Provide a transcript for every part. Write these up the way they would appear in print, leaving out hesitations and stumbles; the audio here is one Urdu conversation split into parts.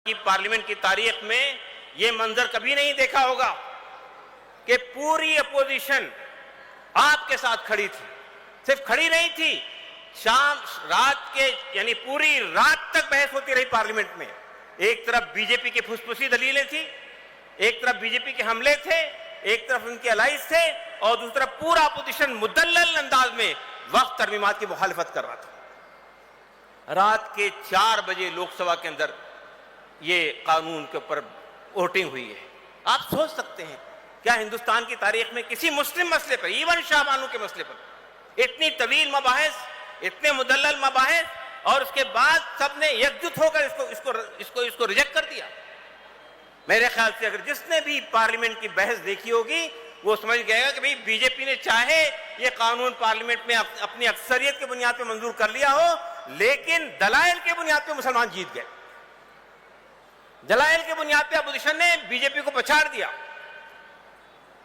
کی پارلیمنٹ کی تاریخ میں یہ منظر کبھی نہیں دیکھا ہوگا کہ پوری اپوزیشن آپ کے ساتھ کھڑی تھی. صرف کھڑی نہیں تھی، شام رات کے یعنی پوری رات تک بحث ہوتی رہی پارلیمنٹ میں. ایک طرف بی جے پی کی پھسپھسی دلیلیں تھی، ایک طرف بی جے پی کے حملے تھے، ایک طرف ان کے الائز تھے، اور دوسری طرف پورا اپوزیشن مدلل انداز میں وقت ترمیمات کی مخالفت کر رہا تھا. رات کے 4 بجے لوک سبھا کے اندر یہ قانون کے اوپر ووٹنگ ہوئی ہے. آپ سوچ سکتے ہیں کیا ہندوستان کی تاریخ میں کسی مسلم مسئلے پر، ایون شاہ بانو کے مسئلے پر، اتنی طویل مباحث، اتنے مدلل مباحث، اور اس کے بعد سب نے یکجہت ہو کر اس کو ریجیکٹ کر دیا؟ میرے خیال سے اگر جس نے بھی پارلیمنٹ کی بحث دیکھی ہوگی وہ سمجھ گئے گا کہ بھئی بی جے پی نے چاہے یہ قانون پارلیمنٹ میں اپنی اکثریت کے بنیاد پہ منظور کر لیا ہو، لیکن دلائل کے بنیاد پہ مسلمان جیت گئے. دلائل کے بنیاد پہ اپوزیشن نے بی جے پی کو پچھاڑ دیا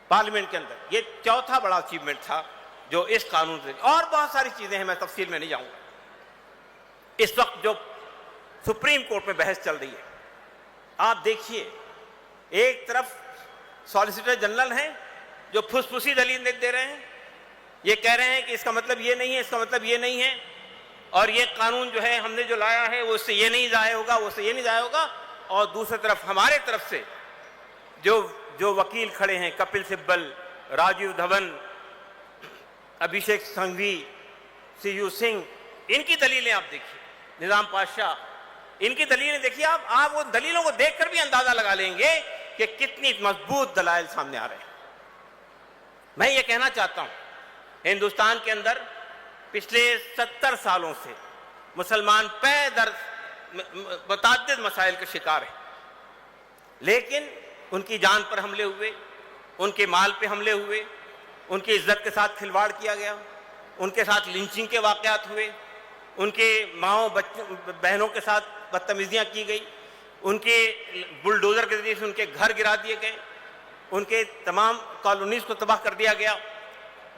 پارلیمنٹ کے اندر. یہ چوتھا بڑا اچیومنٹ تھا جو اس قانون سے. اور بہت ساری چیزیں ہیں، میں تفصیل میں نہیں جاؤں گا. اس وقت جو سپریم کورٹ میں بحث چل رہی ہے، آپ دیکھیے، ایک طرف سالیسیٹر جنرل ہیں جو پھسپھسی دلیل دے رہے ہیں، یہ کہہ رہے ہیں کہ اس کا مطلب یہ نہیں ہے، اس کا مطلب یہ نہیں ہے، اور یہ قانون جو ہے ہم نے جو لایا ہے وہ اس سے یہ نہیں ضائع ہوگا، وہ اس سے یہ نہیں ضائع ہوگا. اور دوسری طرف ہمارے طرف سے جو وکیل کھڑے ہیں، کپل سبل، راجیو دھون، ابھیشیک سنگھوی، سی یو سنگھ، ان کی دلیلیں آپ دیکھیے، نظام پاشا، ان کی دلیلیں دیکھیے. آپ وہ دلیلوں کو دیکھ کر بھی اندازہ لگا لیں گے کہ کتنی مضبوط دلائل سامنے آ رہے ہیں. میں یہ کہنا چاہتا ہوں، ہندوستان کے اندر پچھلے 70 سالوں سے مسلمان پے در متعدد مسائل کا شکار ہیں، لیکن ان کی جان پر حملے ہوئے، ان کے مال پہ حملے ہوئے، ان کی عزت کے ساتھ کھلواڑ کیا گیا، ان کے ساتھ لنچنگ کے واقعات ہوئے، ان کے ماؤں بہنوں کے ساتھ بدتمیزیاں کی گئی، ان کے بلڈوزر کے ذریعے سے ان کے گھر گرا دیے گئے، ان کے تمام کالونیز کو تباہ کر دیا گیا،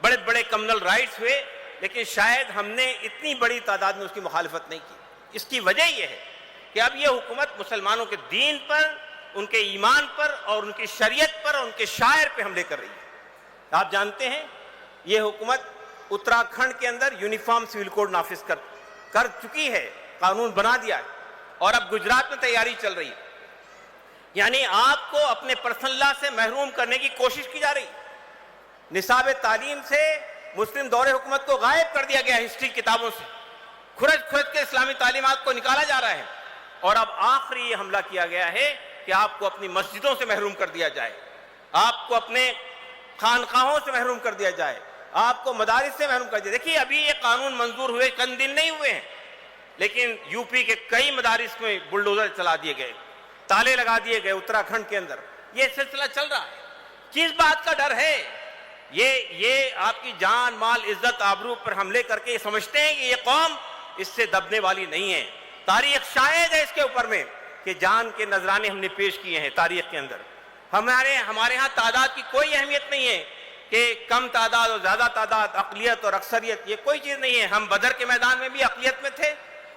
بڑے بڑے کمیونل رائٹس ہوئے، لیکن شاید ہم نے اتنی بڑی تعداد میں اس کی مخالفت نہیں کی. اس کی وجہ یہ ہے کہ اب یہ حکومت مسلمانوں کے دین پر، ان کے ایمان پر، اور ان کی شریعت پر، اور ان کے شاعر پہ حملے کر رہی ہے. آپ جانتے ہیں یہ حکومت اتراکھنڈ کے اندر یونیفارم سول کوڈ نافذ کر چکی ہے، قانون بنا دیا ہے، اور اب گجرات میں تیاری چل رہی ہے. یعنی آپ کو اپنے پرسنل لا سے محروم کرنے کی کوشش کی جا رہی. نصاب تعلیم سے مسلم دور حکومت کو غائب کر دیا گیا، ہسٹری کتابوں سے کھرچ کے اسلامی تعلیمات کو نکالا جا رہا ہے. اور اب آخری یہ حملہ کیا گیا ہے کہ آپ کو اپنی مسجدوں سے محروم کر دیا جائے، آپ کو اپنے خانقاہوں سے محروم کر دیا جائے، آپ کو مدارس سے محروم کر دیا. دیکھیے ابھی یہ قانون منظور ہوئے چند دن نہیں ہوئے ہیں، لیکن یو پی کے کئی مدارس میں بلڈوزر چلا دیے گئے، تالے لگا دیے گئے. اتراکھنڈ کے اندر یہ سلسلہ چل رہا ہے. کس بات کا ڈر ہے؟ یہ آپ کی جان، مال، عزت، آبرو پر حملے کر کے یہ سمجھتے ہیں کہ یہ قوم اس سے دبنے والی نہیں ہے. تاریخ شاہد ہے اس کے اوپر میں کہ جان کے نذرانے ہم نے پیش کیے ہیں تاریخ کے اندر. ہمارے ہاں تعداد کی کوئی اہمیت نہیں ہے کہ کم تعداد اور زیادہ تعداد، اقلیت اور اکثریت، یہ کوئی چیز نہیں ہے. ہم بدر کے میدان میں بھی اقلیت میں تھے،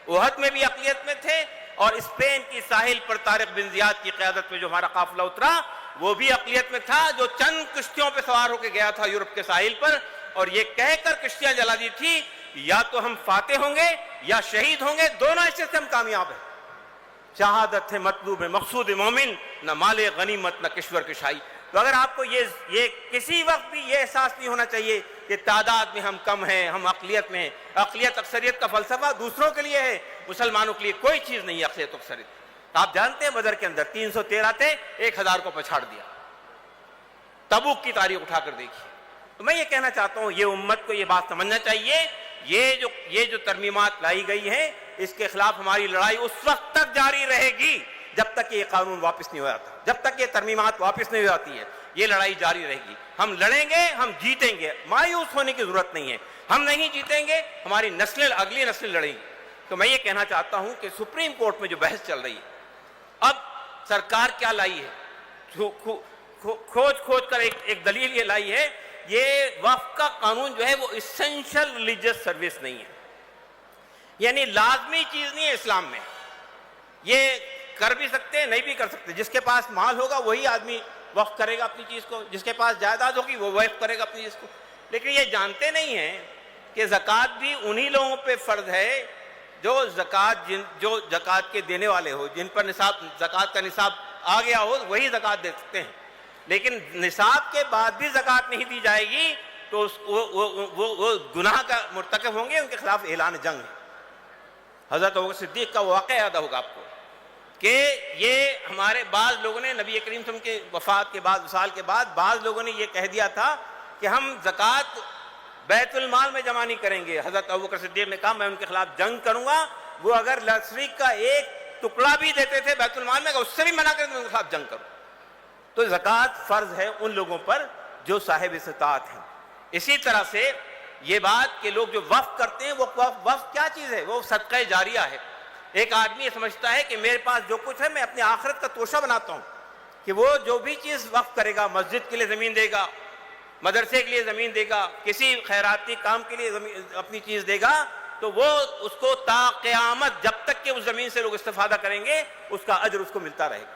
احد میں بھی اقلیت میں تھے، اور اسپین کی ساحل پر طارق بن زیاد کی قیادت میں جو ہمارا قافلہ اترا وہ بھی اقلیت میں تھا، جو چند کشتیوں پہ سوار ہو کے گیا تھا یورپ کے ساحل پر، اور یہ کہہ کر کشتیاں جلا دی تھی یا تو ہم فاتح ہوں گے یا شہید ہوں گے، دونوں حصے سے ہم کامیاب ہیں. شہادت ہے مطلوب ہے مقصود مومن، نہ مال غنیمت نہ کشور کشائی. تو اگر آپ کو یہ کسی وقت بھی یہ احساس نہیں ہونا چاہیے کہ تعداد میں ہم کم ہیں، ہم اقلیت میں ہیں. اقلیت اکثریت کا فلسفہ دوسروں کے لیے ہے، مسلمانوں کے لیے کوئی چیز نہیں ہے اقلیت اکثریت. آپ جانتے ہیں بدر کے اندر 313 تھے، 1000 کو پچھاڑ دیا. تبوک کی تاریخ اٹھا کر دیکھیے. تو میں یہ کہنا چاہتا ہوں، یہ امت کو یہ بات سمجھنا چاہیے، یہ جو ترمیمات لائی گئی ہیں اس کے خلاف ہماری لڑائی اس وقت تک جاری رہے گی جب تک یہ قانون واپس نہیں ہو جاتا، جب تک یہ ترمیمات واپس نہیں ہو جاتی ہے یہ لڑائی جاری رہے گی. ہم لڑیں گے، ہم جیتیں گے، مایوس ہونے کی ضرورت نہیں ہے. ہم نہیں جیتیں گے، ہماری نسلیں، اگلی نسلیں لڑیں گی. تو میں یہ کہنا چاہتا ہوں کہ سپریم کورٹ میں جو بحث چل رہی ہے، اب سرکار کیا لائی ہے، کھوج کر ایک دلیل یہ لائی ہے، یہ وقف کا قانون جو ہے وہ اسینشل ریلیجیس سروس نہیں ہے، یعنی لازمی چیز نہیں ہے اسلام میں. یہ کر بھی سکتے ہیں نہیں بھی کر سکتے. جس کے پاس مال ہوگا وہی آدمی وقف کرے گا اپنی چیز کو, جس کے پاس جائیداد ہوگی وہ وقف کرے گا اپنی چیز کو. لیکن یہ جانتے نہیں ہیں کہ زکوٰۃ بھی انہی لوگوں پہ فرض ہے جو زکوٰۃ کے دینے والے ہو, جن پر زکوٰۃ کا نصاب آ گیا ہو وہی زکوٰۃ دے سکتے ہیں. لیکن نصاب کے بعد بھی زکوٰۃ نہیں دی جائے گی تو وہ گناہ کا مرتکب ہوں گے, ان کے خلاف اعلان جنگ ہے. حضرت ابوبکر صدیق کا واقعہ یاد ہوگا آپ کو کہ یہ ہمارے بعض لوگوں نے نبی کریم صلی اللہ علیہ وسلم کے وفات کے بعد, وصال کے بعد بعض لوگوں نے یہ کہہ دیا تھا کہ ہم زکوٰۃ بیت المال میں جمع نہیں کریں گے. حضرت ابوبکر صدیق نے کہا میں ان کے خلاف جنگ کروں گا, وہ اگر لڑکی کا ایک ٹکڑا بھی دیتے تھے بیت المال میں, اس سے بھی منع کریں تو ان کے خلاف جنگ کروں. تو زکوٰۃ فرض ہے ان لوگوں پر جو صاحب استطاعت ہیں. اسی طرح سے یہ بات کہ لوگ جو وقف کرتے ہیں, وہ وقف کیا چیز ہے؟ وہ صدقہ جاریہ ہے. ایک آدمی یہ سمجھتا ہے کہ میرے پاس جو کچھ ہے میں اپنی آخرت کا توشہ بناتا ہوں, کہ وہ جو بھی چیز وقف کرے گا, مسجد کے لیے زمین دے گا, مدرسے کے لیے زمین دے گا, کسی خیراتی کام کے لیے اپنی چیز دے گا, تو وہ اس کو تا قیامت جب تک کہ اس زمین سے لوگ استفادہ کریں گے اس کا اجر اس کو ملتا رہے گا.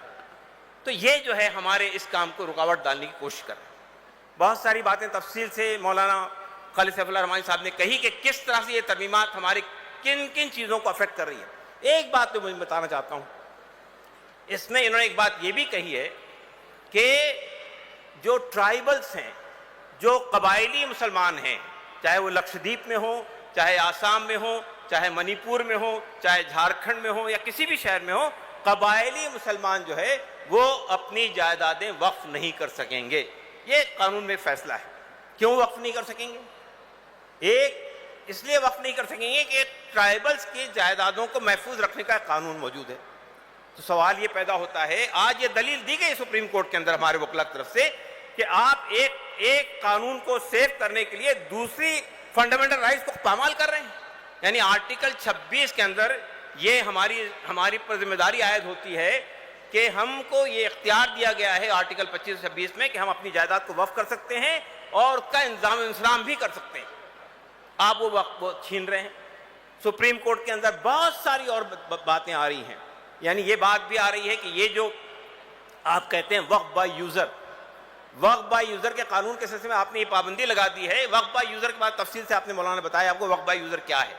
تو یہ جو ہے ہمارے اس کام کو رکاوٹ ڈالنے کی کوشش کر رہے ہیں. بہت ساری باتیں تفصیل سے مولانا خالد سیف اللہ رحمانی صاحب نے کہی کہ کس طرح سے یہ ترمیمات ہماری کن کن چیزوں کو افیکٹ کر رہی ہے. ایک بات تو میں بتانا چاہتا ہوں, اس میں انہوں نے ایک بات یہ بھی کہی ہے کہ جو ٹرائبلز ہیں, جو قبائلی مسلمان ہیں, چاہے وہ لکشدیپ میں ہوں, چاہے آسام میں ہوں, چاہے منی پور میں ہوں, چاہے جھارکھنڈ میں ہوں یا کسی بھی شہر میں ہوں, قبائلی مسلمان جو ہے وہ اپنی جائیدادیں وقف نہیں کر سکیں گے. یہ قانون میں فیصلہ ہے. کیوں وقف نہیں کر سکیں گے؟ ایک اس لیے وقف نہیں کر سکیں گے کہ ٹرائبلز کی جائیدادوں کو محفوظ رکھنے کا قانون موجود ہے. تو سوال یہ پیدا ہوتا ہے, آج یہ دلیل دی گئی سپریم کورٹ کے اندر ہمارے وکلا کی طرف سے کہ آپ ایک قانون کو سیو کرنے کے لیے دوسری فنڈامنٹل رائٹس کو پامال کر رہے ہیں. یعنی آرٹیکل 26 کے اندر یہ ہماری پر ذمہ داری عائد ہوتی ہے کہ ہم کو یہ اختیار دیا گیا ہے آرٹیکل 25-26 میں کہ ہم اپنی جائیداد کو وقف کر سکتے ہیں اور اس کا انتظام و انصرام بھی کر سکتے ہیں. آپ وہ وقت چھین رہے ہیں. سپریم کورٹ کے اندر بہت ساری اور باتیں آ رہی ہیں. یعنی یہ بات بھی آ رہی ہے کہ یہ جو آپ کہتے ہیں وقف بائی یوزر کے قانون کے سلسلے میں آپ نے یہ پابندی لگا دی ہے. وقف بائی یوزر کے بعد تفصیل سے آپ نے مولانا بتایا آپ کو وقف بائی یوزر کیا ہے.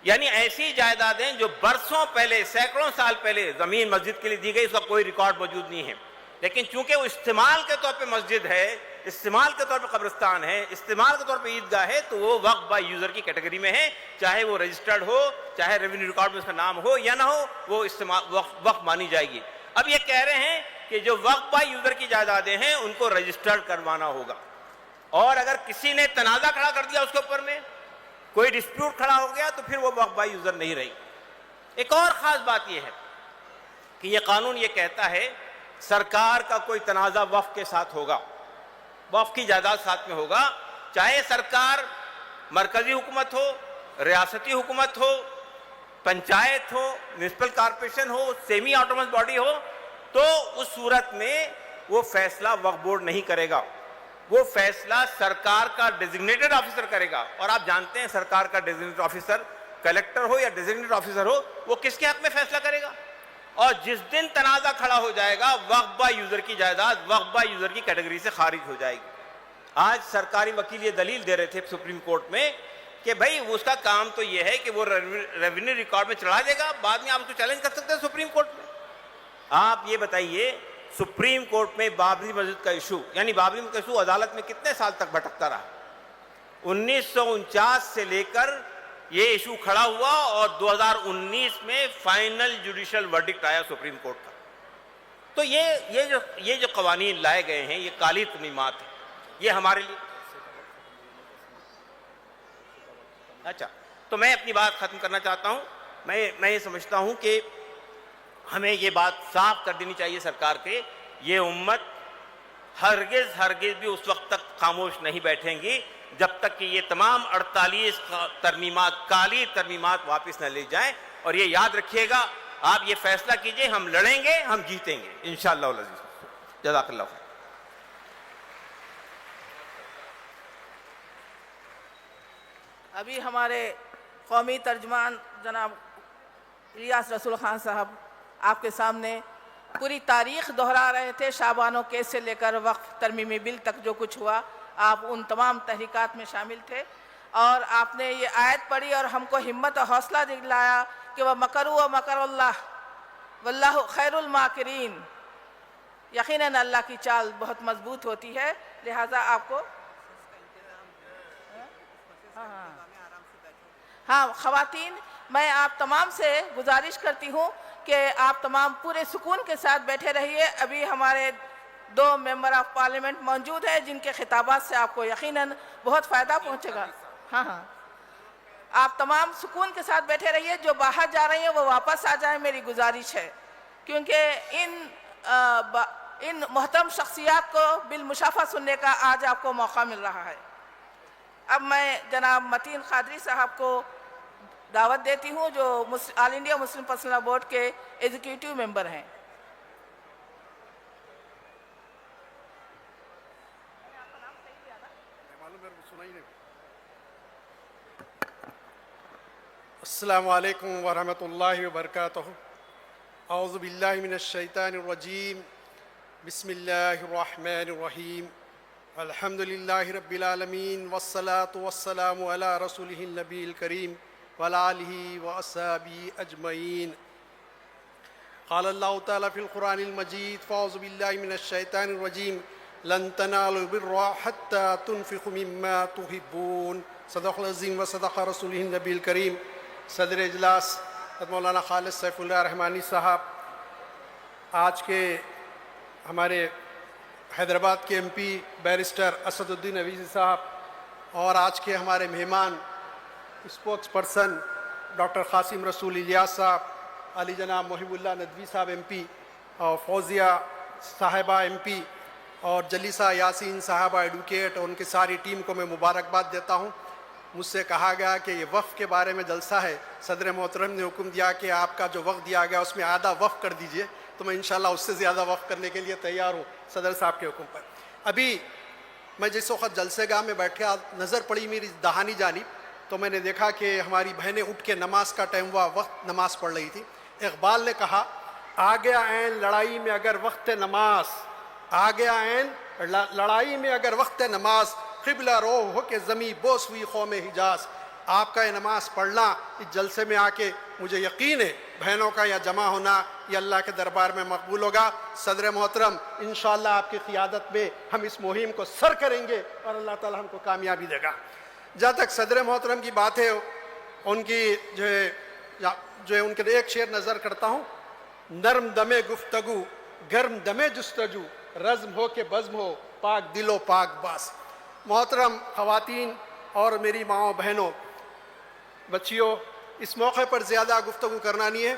یعنی ایسی جائیدادیں جو برسوں پہلے, سینکڑوں سال پہلے زمین مسجد کے لیے دی گئی, اس کا کوئی ریکارڈ موجود نہیں ہے, لیکن چونکہ وہ استعمال کے طور پہ مسجد ہے, استعمال کے طور پہ قبرستان ہے, استعمال کے طور پہ عیدگاہ ہے, تو وہ وقف بائی یوزر کی کیٹیگری میں ہے. چاہے وہ رجسٹرڈ ہو, چاہے ریونیو ریکارڈ میں اس کا نام ہو یا نہ ہو, وہ وقف مانی جائے گی. اب یہ کہہ رہے ہیں کہ جو وقف بائی یوزر کی جائیدادیں ہیں ان کو رجسٹرڈ کروانا ہوگا, اور اگر کسی نے تنازع کھڑا کر دیا اس کے اوپر میں کوئی ڈسپیوٹ کھڑا ہو گیا تو پھر وہ وقف بائی یوزر نہیں رہی. ایک اور خاص بات یہ ہے کہ یہ قانون یہ کہتا ہے سرکار کا کوئی تنازع وقف کے ساتھ ہوگا, وقف کی جائیداد ساتھ میں ہوگا, چاہے سرکار مرکزی حکومت ہو, ریاستی حکومت ہو, پنچایت ہو, میونسپل کارپوریشن ہو, سیمی آٹونومس باڈی ہو, تو اس صورت میں وہ فیصلہ وقف بورڈ نہیں کرے گا, وہ فیصلہ سرکار کا ڈیزگنیٹڈ آفیسر کرے گا. اور آپ جانتے ہیں سرکار کا ڈیزگنیٹڈ آفیسر کلیکٹر ہو یا ڈیزگنیٹڈ آفیسر ہو, وہ کس کے حق میں فیصلہ کرے گا. اور جس دن تنازع کھڑا ہو جائے گا وقف بائی یوزر کی جائیداد وقف بائی یوزر کی کیٹیگری سے خارج ہو جائے گی. آج سرکاری وکیل یہ دلیل دے رہے تھے سپریم کورٹ میں کہ بھائی اس کا کام تو یہ ہے کہ وہ ریونیو ریکارڈ میں چڑھا دے گا, بعد میں آپ اس کو چیلنج کر سکتے ہیں سپریم کورٹ میں. آپ یہ بتائیے سپریم کورٹ میں بابری مسجد کا ایشو, یعنی بابری مسجد کا ایشو عدالت میں کتنے سال تک بھٹکتا رہا. 1949 سے لے کر یہ ایشو کھڑا ہوا اور 2019 میں فائنل جوڈیشل ورڈکٹ آیا سپریم کورٹ کا. تو یہ جو قوانین لائے گئے ہیں یہ کالی ترمیمات ہیں, یہ ہمارے لیے. اچھا, تو میں اپنی بات ختم کرنا چاہتا ہوں. میں یہ سمجھتا ہوں کہ ہمیں یہ بات صاف کر دینی چاہیے سرکار کے, یہ امت ہرگز بھی اس وقت تک خاموش نہیں بیٹھیں گی جب تک کہ یہ تمام 48 ترمیمات کالی ترمیمات واپس نہ لے جائیں. اور یہ یاد رکھیے گا, آپ یہ فیصلہ کیجئے, ہم لڑیں گے, ہم جیتیں گے انشاءاللہ العزیز. جزاک اللہ خیر. ابھی ہمارے قومی ترجمان جناب الیاس رسول خان صاحب آپ کے سامنے پوری تاریخ دہرا رہے تھے، شعبان و کیس سے لے کر وقف ترمیمی بل تک جو کچھ ہوا، آپ ان تمام تحریکات میں شامل تھے، اور آپ نے یہ آیت پڑھی اور ہم کو ہمت اور حوصلہ دلایا کہ وَمَكَرُوا وَمَكَرَ اللَّهُ وَاللَّهُ خَيْرُ الْمَاكِرِينَ۔ یقیناً اللہ کی چال بہت مضبوط ہوتی ہے، لہٰذا آپ کو ہاں خواتین، میں آپ تمام سے گزارش کرتی ہوں کہ آپ تمام پورے سکون کے ساتھ بیٹھے رہیے۔ ابھی ہمارے 2 ممبر آف پارلیمنٹ موجود ہیں جن کے خطابات سے آپ کو یقیناً بہت فائدہ پہنچے گا۔ ہاں آپ تمام سکون کے ساتھ بیٹھے رہیے، جو باہر جا رہی ہیں وہ واپس آ جائیں، میری گزارش ہے، کیونکہ ان محترم شخصیات کو بالمشافہہ سننے کا آج آپ کو موقع مل رہا ہے۔ اب میں جناب متین قادری صاحب کو دعوت دیتی ہوں جو All India Muslim Personal Law Board کے ایگزیکٹو ممبر ہیں۔ السلام علیکم ورحمۃ اللہ وبرکاتہ۔ اعوذ باللہ من الشیطان الرجیم، بسم اللہ الرحمن الرحیم، الحمد للہ رب العالمین، والصلاة والسلام علی رسولہ النبی الکریم وعلی آلہ واصحابہ اجمعین۔ قال اللہ تعالیٰ فی القرآن المجید، فاعوذ باللہ من الشیطان الرجیم، لن تنالوا البر حتی تنفقوا مما تحبون، صدق العظیم و صدق رسولہ النبی الکریم۔ صدر اجلاس مولانا خالد سیف اللہ رحمانی صاحب، آج کے ہمارے حیدرآباد کے ایم پی بیرسٹر اسد الدین اویسی صاحب، اور آج کے ہمارے مہمان اسپوکس پرسن ڈاکٹر قاسم رسول الیاس صاحب، علی جناب محب اللہ ندوی صاحب ایم پی، اور فوزیہ صاحبہ ایم پی، اور جلیسہ یاسین صاحبہ ایڈوکیٹ، اور ان کی ساری ٹیم کو میں مبارکباد دیتا ہوں۔ مجھ سے کہا گیا کہ یہ وقف کے بارے میں جلسہ ہے، صدر محترم نے حکم دیا کہ آپ کا جو وقت دیا گیا اس میں آدھا وقف کر دیجئے، تو میں انشاءاللہ اس سے زیادہ وقف کرنے کے لیے تیار ہوں صدر صاحب کے حکم پر۔ ابھی میں جس وقت جلسے گاہ میں بیٹھا، نظر پڑی میری دہانی جانب، تو میں نے دیکھا کہ ہماری بہنیں اٹھ کے نماز کا ٹائم ہوا، وقت نماز پڑھ رہی تھی۔ اقبال نے کہا، آ گیا عین لڑائی میں اگر وقت نماز، آ گیا عین لڑائی میں اگر وقت نماز، قبلہ رو ہو کہ زمیں بوس ہوئی قوم حجاز۔ آپ کا یہ نماز پڑھنا اس جلسے میں آ کے مجھے یقین ہے بہنوں کا یہ جمع ہونا یہ اللہ کے دربار میں مقبول ہوگا۔ صدر محترم، انشاءاللہ آپ کی قیادت میں ہم اس مہم کو سر کریں گے اور اللہ تعالی ہم کو کامیابی دے گا۔ جہاں تک صدر محترم کی بات ہے، ان کی جو ہے ان کے ایک شعر نظر کرتا ہوں، نرم دم گفتگو گرم دم جستجو، رزم ہو کہ بزم ہو پاک دل و پاک باس۔ محترم خواتین اور میری ماؤں بہنوں، بچیوں، اس موقع پر زیادہ گفتگو کرنا نہیں ہے۔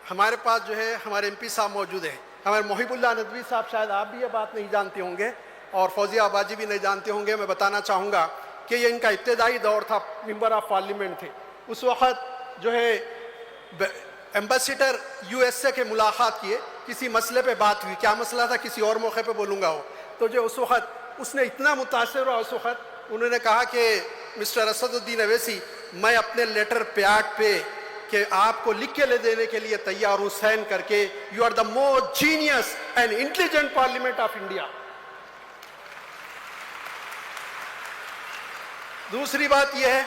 ہمارے پاس جو ہے ہمارے ایم پی صاحب موجود ہیں، ہمارے محب اللہ ندوی صاحب، شاید آپ بھی یہ بات نہیں جانتے ہوں گے اور فوزیہ آباجی بھی نہیں جانتے ہوں گے۔ میں بتانا چاہوں گا کہ یہ ان کا ابتدائی دور تھا، ممبر آف پارلیمنٹ تھے۔ اس وقت جو ہے ایمبیسیڈر یو ایس اے کے ملاقات کیے، کسی مسئلے پہ بات ہوئی، کیا مسئلہ تھا کسی اور موقع پہ بولوں گا وہ، تو جو اس وقت اس نے اتنا متاثر ہوا، اس وقت انہوں نے کہا کہ مسٹر اسد الدین اویسی، میں اپنے لیٹر پیڈ پہ کہ آپ کو لکھ کے لے دینے کے لیے تیار ہوں، سائن کر کے، you are the most genius and intelligent parliament of India. دوسری بات یہ ہے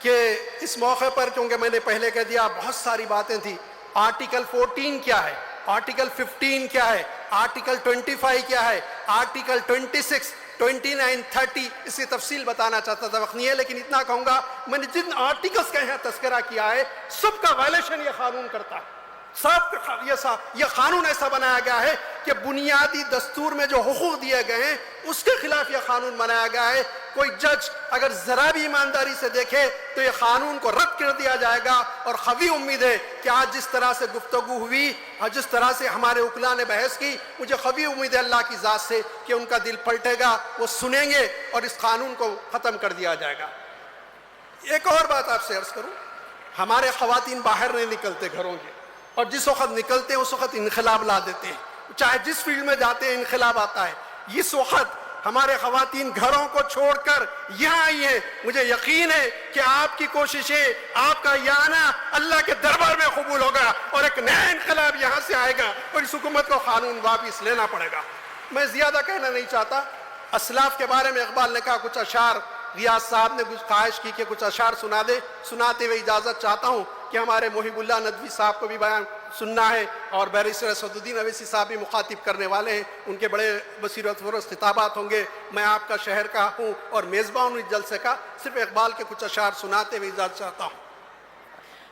کہ اس موقع پر، چونکہ میں نے پہلے کہہ دیا بہت ساری باتیں تھیں، آرٹیکل 14 کیا ہے، آرٹیکل 15 کیا ہے، آرٹیکل 25 کیا ہے، آرٹیکل 26، 29، 30، اس کی تفصیل بتانا چاہتا تھا، وقت نہیں ہے، لیکن اتنا کہوں گا میں نے جن آرٹیکلز کا یہاں تذکرہ کیا ہے سب کا وائلیشن یہ قانون کرتا ہے۔ یہ قانون ایسا بنایا گیا ہے کہ بنیادی دستور میں جو حقوق دیے گئے ہیں اس کے خلاف یہ قانون بنایا گیا ہے۔ کوئی جج اگر ذرا بھی ایمانداری سے دیکھے تو یہ قانون کو رد کر دیا جائے گا، اور قوی امید ہے کہ آج جس طرح سے گفتگو ہوئی اور جس طرح سے ہمارے وکلاء نے بحث کی، مجھے قوی امید ہے اللہ کی ذات سے کہ ان کا دل پلٹے گا، وہ سنیں گے اور اس قانون کو ختم کر دیا جائے گا۔ ایک اور بات آپ سے عرض کروں، ہمارے خواتین باہر نہیں نکلتے گھروں کے، اور جس وقت نکلتے ہیں اس وقت انقلاب لا دیتے ہیں، چاہے جس فیلڈ میں جاتے ہیں انقلاب آتا ہے۔ اس وقت ہمارے خواتین گھروں کو چھوڑ کر یہاں آئی ہیں. مجھے یقین ہے کہ آپ کی کوششیں، آپ کا یہ آنا اللہ کے دربار میں قبول ہوگا اور ایک نیا انقلاب یہاں سے آئے گا اور اس حکومت کو قانون واپس لینا پڑے گا. میں زیادہ کہنا نہیں چاہتا. اسلاف کے بارے میں اقبال نے کہا کچھ اشعار، ریاض صاحب نے کچھ خواہش کی کہ کچھ اشعار سناتے ہوئے اجازت چاہتا ہوں کہ ہمارے محب اللہ ندوی صاحب کو بھی بیان سننا ہے اور بیرسٹر اسد الدین اویسی صاحب بھی مخاطب کرنے والے ہیں. ان کے بڑے بصیرت فروز خطابات ہوں گے. میں آپ کا شہر کا ہوں اور میزبان ہوں اس جلسے کا. صرف اقبال کے کچھ اشعار سناتے ہوئے اجازت چاہتا ہوں.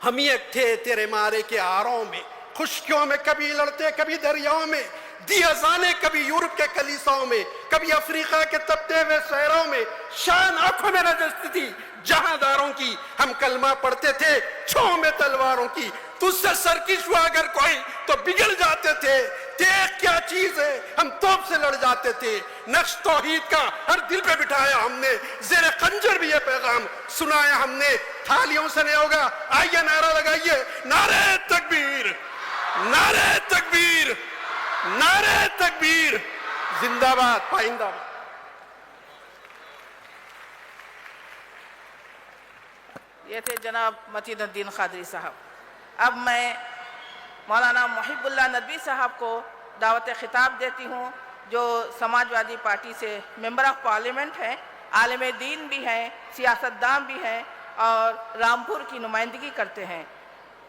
ہم ایک تھے تیرے مارے کے آروں میں، خشکیوں میں کبھی لڑتے کبھی دریاؤں میں، دی ازانے کبھی یورپ کے کلیساؤں میں، کبھی افریقہ کے تپتے ہوئے شہروں میں. شان آنکھوں میں نجستی تھی جہانداروں کی، ہم کلمہ پڑھتے تھے چھوں میں تلواروں کی. تجھ سے سرکش ہوا اگر کوئی تو بگڑ جاتے تھے. دیکھ کیا چیز ہے، ہم توپ سے لڑ جاتے تھے. نقش توحید کا ہر دل پہ بٹھایا ہم نے، زیر خنجر بھی یہ پیغام سنایا ہم نے. تھالیوں سے نہیں ہوگا، آئیے نعرہ لگائیے، نعرہ تکبیر، نعرہ تکبیر، نعرہ تکبیر، زندہ باد، پائندہ باد. یہ تھے جناب متین الدین قادری صاحب. اب میں مولانا محب اللہ ندوی صاحب کو دعوت خطاب دیتی ہوں، جو سماجوادی پارٹی سے ممبر آف پارلیمنٹ ہیں، عالم دین بھی ہیں، سیاستدان بھی ہیں اور رامپور کی نمائندگی کرتے ہیں،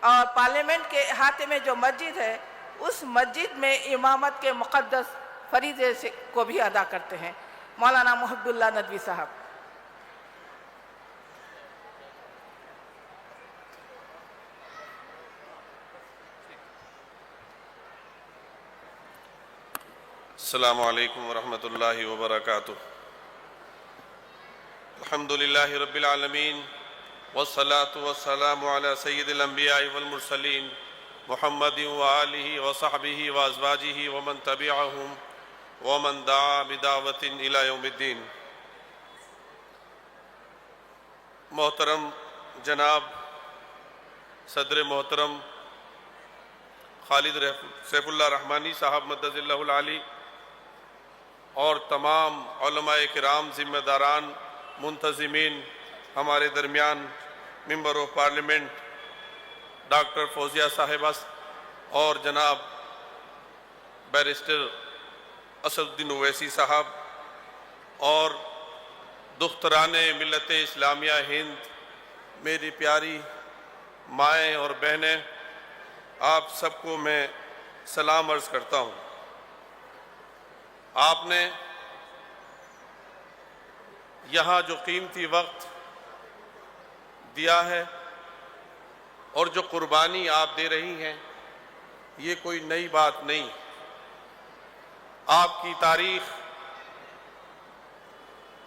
اور پارلیمنٹ کے احاطے میں جو مسجد ہے اس مسجد میں امامت کے مقدس فریضے کو بھی ادا کرتے ہیں. مولانا محب اللہ ندوی صاحب. السلام علیکم ورحمۃ اللہ وبرکاتہ. الحمدللہ رب العالمین والصلاة والسلام علی سید الانبیاء والمرسلین محمد وآلہ وصحبہ وازواجہ ومن تبعہم ومن دعا بدعوت الی یوم الدین. محترم جناب صدر محترم خالد سیف اللہ رحمانی صاحب مدد اللہ العالی اور تمام علماء کرام، ذمہ داران، منتظمین، ہمارے درمیان member of parliament doctor Fauzia صاحبہ اور جناب بیرسٹر اسد الدین اویسی صاحب اور دختران ملت اسلامیہ ہند، میری پیاری مائیں اور بہنیں، آپ سب کو میں سلام عرض کرتا ہوں. آپ نے یہاں جو قیمتی وقت دیا ہے اور جو قربانی آپ دے رہی ہیں، یہ کوئی نئی بات نہیں. آپ کی تاریخ،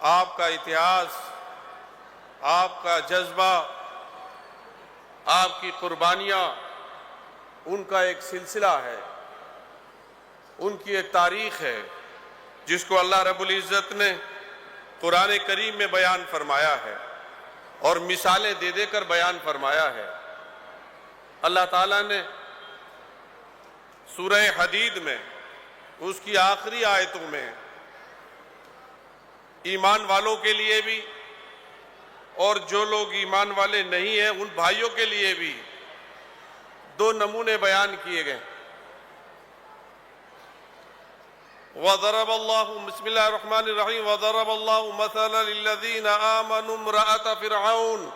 آپ کا اتہاس، آپ کا جذبہ، آپ کی قربانیاں، ان کا ایک سلسلہ ہے، ان کی ایک تاریخ ہے جس کو اللہ رب العزت نے قرآن کریم میں بیان فرمایا ہے اور مثالیں دے دے کر بیان فرمایا ہے. اللہ تعالیٰ نے سورہ حدید میں اس کی آخری آیتوں میں ایمان والوں کے لیے بھی اور جو لوگ ایمان والے نہیں ہیں ان بھائیوں کے لیے بھی دو نمونے بیان کیے گئے. وضرب اللہ، بسم اللہ الرحمن الرحیم، وضرب اللہ مثلا للذین آمنوا امرأۃ فرعون.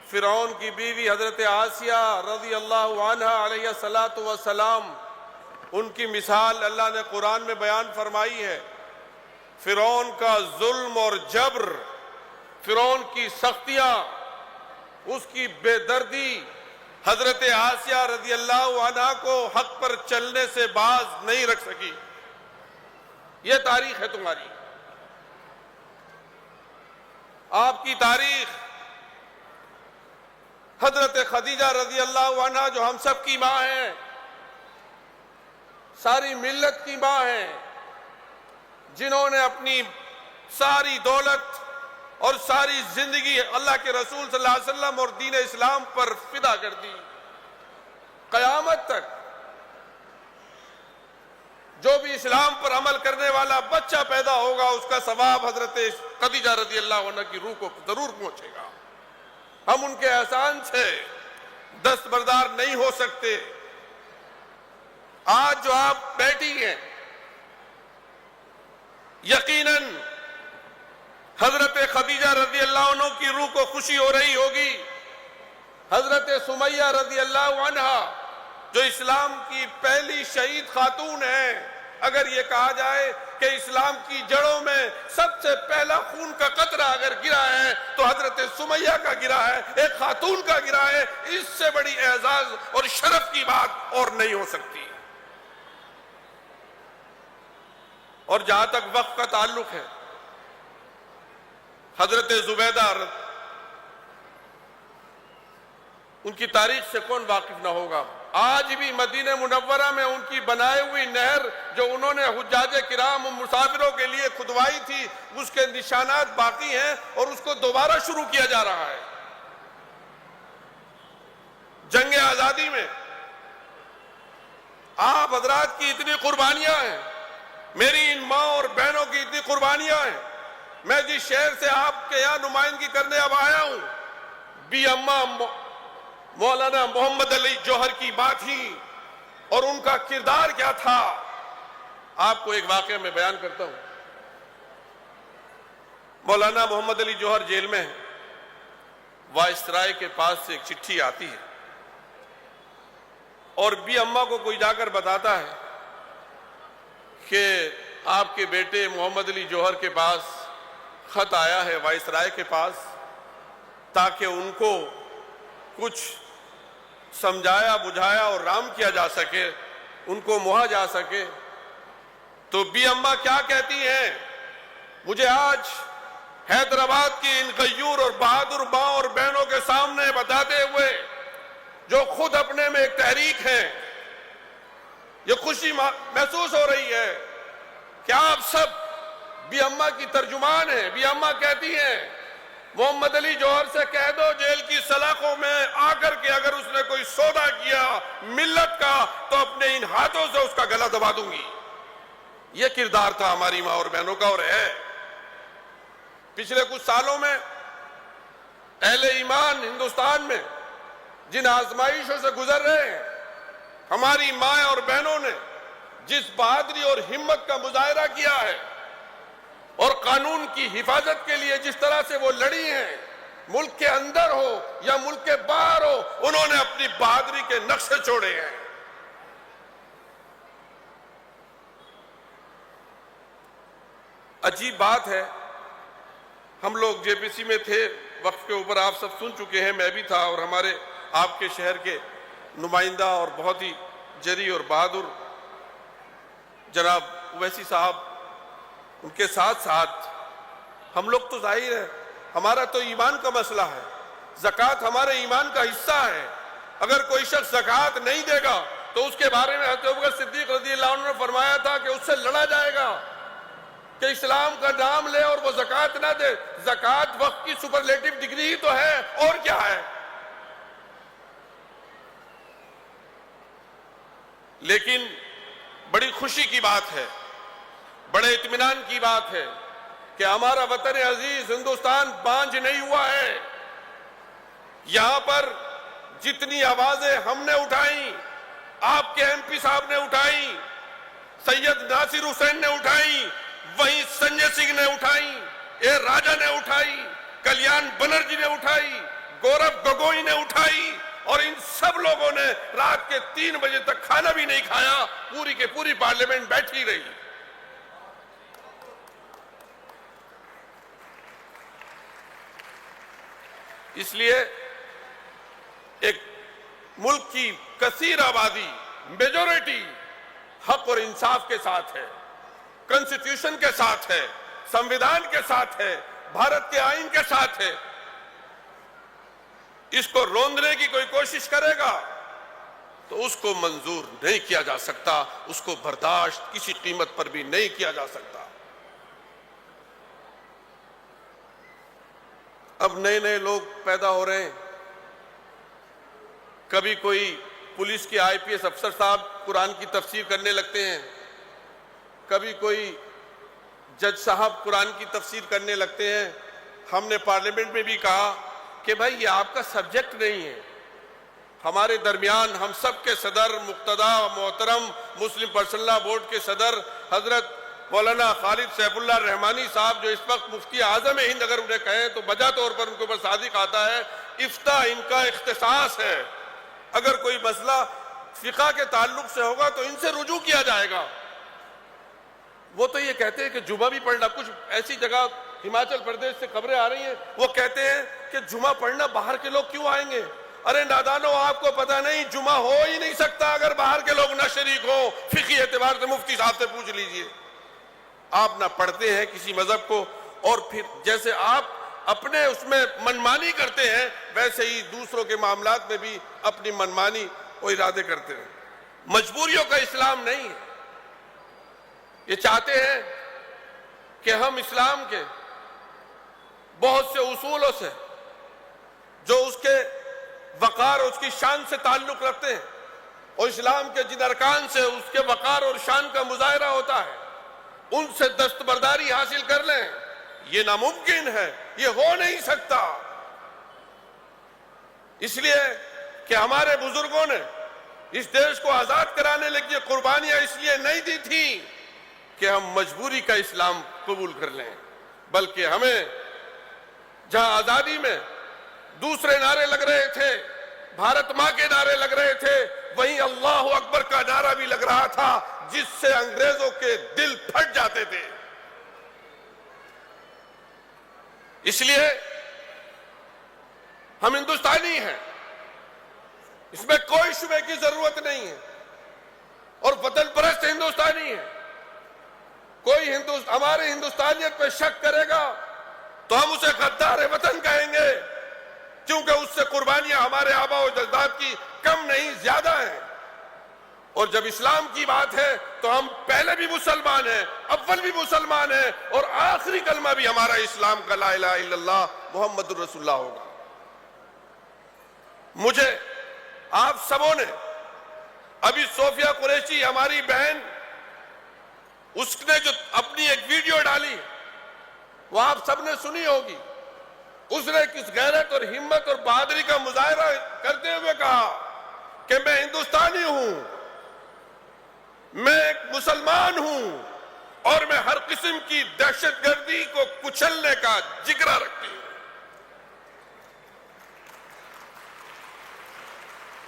فرعون کی بیوی حضرت آسیہ رضی اللہ عنہا علیہ السلام، ان کی مثال اللہ نے قرآن میں بیان فرمائی ہے. فرعون کا ظلم اور جبر، فرعون کی سختیاں، اس کی بے دردی حضرت آسیہ رضی اللہ عنہا کو حق پر چلنے سے باز نہیں رکھ سکی. یہ تاریخ ہے تمہاری. آپ کی تاریخ حضرت خدیجہ رضی اللہ عنہا جو ہم سب کی ماں ہیں، ساری ملت کی ماں ہیں، جنہوں نے اپنی ساری دولت اور ساری زندگی اللہ کے رسول صلی اللہ علیہ وسلم اور دین اسلام پر فدا کر دی. قیامت تک جو بھی اسلام پر عمل کرنے والا بچہ پیدا ہوگا، اس کا ثواب حضرت خدیجہ رضی اللہ عنہ کی روح کو ضرور پہنچے گا۔ ہم ان کے احسان سے دستبردار نہیں ہو سکتے۔ آج جو آپ بیٹھی ہیں، یقیناً حضرت خدیجہ رضی اللہ عنہ کی روح کو خوشی ہو رہی ہوگی۔ حضرت سمیہ رضی اللہ عنہ جو اسلام کی پہلی شہید خاتون ہیں، اگر یہ کہا جائے کہ اسلام کی جڑوں میں سب سے پہلا خون کا قطرہ اگر گرا ہے تو حضرت سمیہ کا گرا ہے، ایک خاتون کا گرا ہے، اس سے بڑی اعزاز اور شرف کی بات اور نہیں ہو سکتی۔ اور جہاں تک وقف کا تعلق ہے، حضرت زبیدہ ان کی تاریخ سے کون واقف نہ ہوگا؟ آج بھی مدینہ منورہ میں ان کی بنائے ہوئی نہر جو انہوں نے حجاج کرام و مسافروں کے لیے کھدوائی تھی، اس کے نشانات باقی ہیں اور اس کو دوبارہ شروع کیا جا رہا ہے۔ جنگ آزادی میں آپ حضرات کی اتنی قربانیاں ہیں، میری ان ماں اور بہنوں کی اتنی قربانیاں ہیں۔ میں جس شہر سے آپ کے یہاں نمائندگی کرنے اب آیا ہوں، بی اما مولانا محمد علی جوہر کی بات ہی اور ان کا کردار کیا تھا، آپ کو ایک واقعہ میں بیان کرتا ہوں۔ مولانا محمد علی جوہر جیل میں ہیں، وائسرائے کے پاس سے ایک چٹھی آتی ہے اور بی اما کو کوئی جا کر بتاتا ہے کہ آپ کے بیٹے محمد علی جوہر کے پاس خط آیا ہے وائسرائے کے پاس، تاکہ ان کو کچھ سمجھایا بجھایا اور رام کیا جا سکے، ان کو مہا جا سکے۔ تو بی اما کیا کہتی ہیں؟ مجھے آج حیدرآباد کی ان غیور اور بہادر ماں اور بہنوں کے سامنے بتاتے ہوئے، جو خود اپنے میں ایک تحریک ہیں، یہ خوشی محسوس ہو رہی ہے کہ آپ سب بی اما کی ترجمان ہیں۔ بی اما کہتی ہیں محمد علی جوہر سے کہہ دو جیل کی سلاخوں میں آ کر کے اگر اس نے کوئی سودا کیا ملت کا تو اپنے ان ہاتھوں سے اس کا گلا دبا دوں گی۔ یہ کردار تھا ہماری ماں اور بہنوں کا اور ہے۔ پچھلے کچھ سالوں میں اہل ایمان ہندوستان میں جن آزمائشوں سے گزر رہے ہیں، ہماری ماں اور بہنوں نے جس بہادری اور ہمت کا مظاہرہ کیا ہے اور قانون کی حفاظت کے لیے جس طرح سے وہ لڑی ہیں، ملک کے اندر ہو یا ملک کے باہر ہو، انہوں نے اپنی بہادری کے نقشے چھوڑے ہیں۔ عجیب بات ہے، ہم لوگ جے پی سی میں تھے، وقف کے اوپر آپ سب سن چکے ہیں، میں بھی تھا، اور ہمارے آپ کے شہر کے نمائندہ اور بہت ہی جری اور بہادر جناب اویسی صاحب، ان کے ساتھ ساتھ ہم لوگ تو ظاہر ہے ہمارا تو ایمان کا مسئلہ ہے، زکوٰۃ ہمارے ایمان کا حصہ ہے۔ اگر کوئی شخص زکوٰۃ نہیں دے گا تو اس کے بارے میں حضرت ابوبکر صدیق رضی اللہ عنہ نے فرمایا تھا کہ اس سے لڑا جائے گا کہ اسلام کا نام لے اور وہ زکوٰۃ نہ دے۔ زکوٰۃ وقت کی سپرلیٹو ڈگری ہی تو ہے، اور کیا ہے؟ لیکن بڑی خوشی کی بات ہے، بڑے اطمینان کی بات ہے کہ ہمارا وطن عزیز ہندوستان بانجھ نہیں ہوا ہے۔ یہاں پر جتنی آوازیں ہم نے اٹھائیں، آپ کے ایم پی صاحب نے اٹھائیں، سید ناصر حسین نے اٹھائیں، وہیں سنجے سنگھ نے اٹھائیں، اے راجہ نے اٹھائی، کلیان بنرجی نے اٹھائی، گورو گگوئی نے اٹھائی، اور ان سب لوگوں نے رات کے 3 بجے تک کھانا بھی نہیں کھایا، پوری کے پوری پارلیمنٹ بیٹھی رہی۔ اس لیے ایک ملک کی کثیر آبادی، میجورٹی حق اور انصاف کے ساتھ ہے، کنسٹیٹیوشن کے ساتھ ہے، سمویدھان کے ساتھ ہے، بھارت کے آئین کے ساتھ ہے۔ اس کو روندنے کی کوئی کوشش کرے گا تو اس کو منظور نہیں کیا جا سکتا، اس کو برداشت کسی قیمت پر بھی نہیں کیا جا سکتا۔ اب نئے نئے لوگ پیدا ہو رہے ہیں، کبھی کوئی پولیس کے آئی پی ایس افسر صاحب قرآن کی تفسیر کرنے لگتے ہیں، کبھی کوئی جج صاحب قرآن کی تفسیر کرنے لگتے ہیں. ہم نے پارلیمنٹ میں بھی کہا کہ بھائی یہ آپ کا سبجیکٹ نہیں ہے. ہمارے درمیان ہم سب کے صدر مقتدی محترم مسلم پرسنل لا بورڈ کے صدر حضرت مولانا خالد سیف اللہ رحمانی صاحب جو اس وقت مفتی اعظم ہند اگر انہیں کہیں تو بجا طور پر ان کے اوپر صادق آتا ہے. افتاء ان کا اختصاص ہے. اگر کوئی مسئلہ فقہ کے تعلق سے ہوگا تو ان سے رجوع کیا جائے گا. وہ تو یہ کہتے ہیں کہ جمعہ بھی پڑھنا, کچھ ایسی جگہ ہماچل پردیش سے خبریں آ رہی ہیں وہ کہتے ہیں کہ جمعہ پڑھنا باہر کے لوگ کیوں آئیں گے. ارے نادانو, آپ کو پتہ نہیں جمعہ ہو ہی نہیں سکتا اگر باہر کے لوگ نہ شریک ہوں. فقہی اعتبار سے مفتی صاحب سے پوچھ لیجئے. آپ نہ پڑھتے ہیں کسی مذہب کو, اور پھر جیسے آپ اپنے اس میں منمانی کرتے ہیں ویسے ہی دوسروں کے معاملات میں بھی اپنی منمانی و ارادے کرتے ہیں. مجبوریوں کا اسلام نہیں ہے. یہ چاہتے ہیں کہ ہم اسلام کے بہت سے اصولوں سے جو اس کے وقار اور اس کی شان سے تعلق رکھتے ہیں, اور اسلام کے جن ارکان سے اس کے وقار اور شان کا مظاہرہ ہوتا ہے, ان سے دستبرداری حاصل کر لیں. یہ ناممکن ہے, یہ ہو نہیں سکتا. اس لیے کہ ہمارے بزرگوں نے اس دیش کو آزاد کرانے لگی قربانیاں اس لیے نہیں دی تھیں کہ ہم مجبوری کا اسلام قبول کر لیں, بلکہ ہمیں جہاں آزادی میں دوسرے نعرے لگ رہے تھے, بھارت ماں کے نعرے لگ رہے تھے, وہیں اللہ اکبر کا نعرہ بھی لگ رہا تھا جس سے انگریزوں کے دل پھٹ جاتے تھے. اس لیے ہم ہندوستانی ہیں, اس میں کوئی شبے کی ضرورت نہیں ہے, اور وطن پرست ہندوستانی ہیں. کوئی ہمارے ہندوستانیت پہ شک کرے گا تو ہم اسے غدار وطن کہیں گے, کیونکہ اس سے قربانیاں ہمارے آبا و اجداد کی کم نہیں زیادہ ہیں. اور جب اسلام کی بات ہے تو ہم پہلے بھی مسلمان ہیں, اول بھی مسلمان ہیں, اور آخری کلمہ بھی ہمارا اسلام کا لا الہ الا اللہ محمد الرسول اللہ ہوگا. مجھے آپ سبوں نے ابھی صوفیہ قریشی ہماری بہن, اس نے جو اپنی ایک ویڈیو ڈالی وہ آپ سب نے سنی ہوگی. اس نے کس غیرت اور ہمت اور بہادری کا مظاہرہ کرتے ہوئے کہا کہ میں ہندوستانی ہوں, میں ایک مسلمان ہوں, اور میں ہر قسم کی دہشت گردی کو کچلنے کا جگرہ رکھتی ہوں.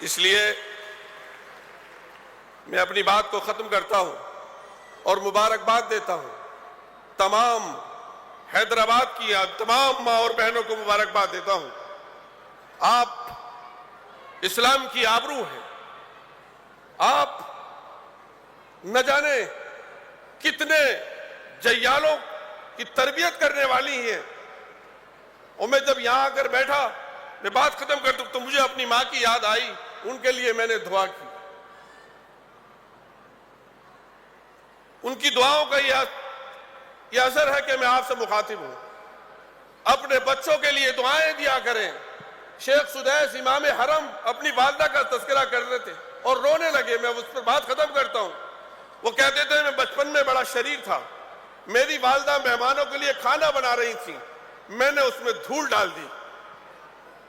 اس لیے میں اپنی بات کو ختم کرتا ہوں اور مبارکباد دیتا ہوں تمام حیدرآباد کی تمام ماں اور بہنوں کو مبارکباد دیتا ہوں. آپ اسلام کی آبرو ہیں, آپ نہ جانے کتنے جیالوں کی تربیت کرنے والی ہیں. اور میں جب یہاں آ کر بیٹھا, میں بات ختم کر دوں تو مجھے اپنی ماں کی یاد آئی, ان کے لیے میں نے دعا کی. ان کی دعاؤں کا یہ اثر ہے کہ میں آپ سے مخاطب ہوں. اپنے بچوں کے لیے دعائیں دیا کریں. شیخ سدیس امام حرم اپنی والدہ کا تذکرہ کر رہے تھے اور رونے لگے. میں اس پر بات ختم کرتا ہوں. وہ کہتے تھے میں بچپن میں بڑا شریر تھا, میری والدہ مہمانوں کے لیے کھانا بنا رہی تھی, میں نے اس میں دھول ڈال دی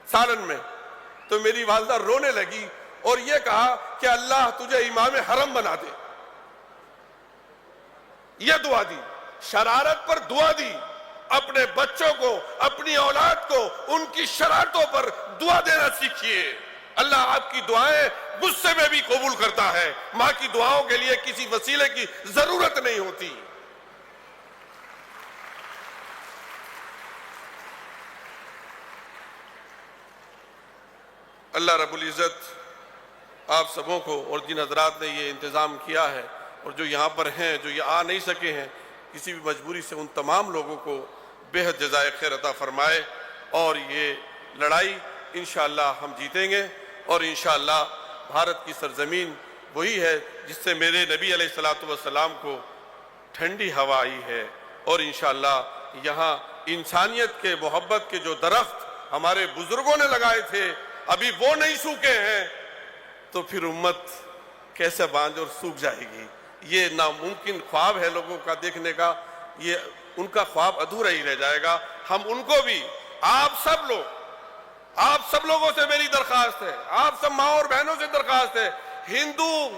سالن میں, تو میری والدہ رونے لگی اور یہ کہا کہ اللہ تجھے امام حرم بنا دے. یہ دعا دی, شرارت پر دعا دی. اپنے بچوں کو, اپنی اولاد کو ان کی شرارتوں پر دعا دینا سیکھیے. اللہ آپ کی دعائیں غصے میں بھی قبول کرتا ہے. ماں کی دعاؤں کے لیے کسی وسیلے کی ضرورت نہیں ہوتی. اللہ رب العزت آپ سبوں کو اور جن حضرات نے یہ انتظام کیا ہے اور جو یہاں پر ہیں, جو یہ آ نہیں سکے ہیں کسی بھی مجبوری سے, ان تمام لوگوں کو بے حد جزائے خیر عطا فرمائے. اور یہ لڑائی انشاءاللہ ہم جیتیں گے, اور انشاءاللہ بھارت کی سرزمین وہی ہے جس سے میرے نبی علیہ السلام کو ٹھنڈی ہوا آئی ہے. اور انشاءاللہ یہاں انسانیت کے, محبت کے جو درخت ہمارے بزرگوں نے لگائے تھے ابھی وہ نہیں سوکھے ہیں, تو پھر امت کیسے باندھ اور سوکھ جائے گی. یہ ناممکن خواب ہے لوگوں کا دیکھنے کا، یہ ان کا خواب ادھورا ہی رہ جائے گا۔ ہم ان کو بھی، آپ سب لوگوں سے میری درخواست ہے، آپ سب ماں اور بہنوں سے درخواست ہے،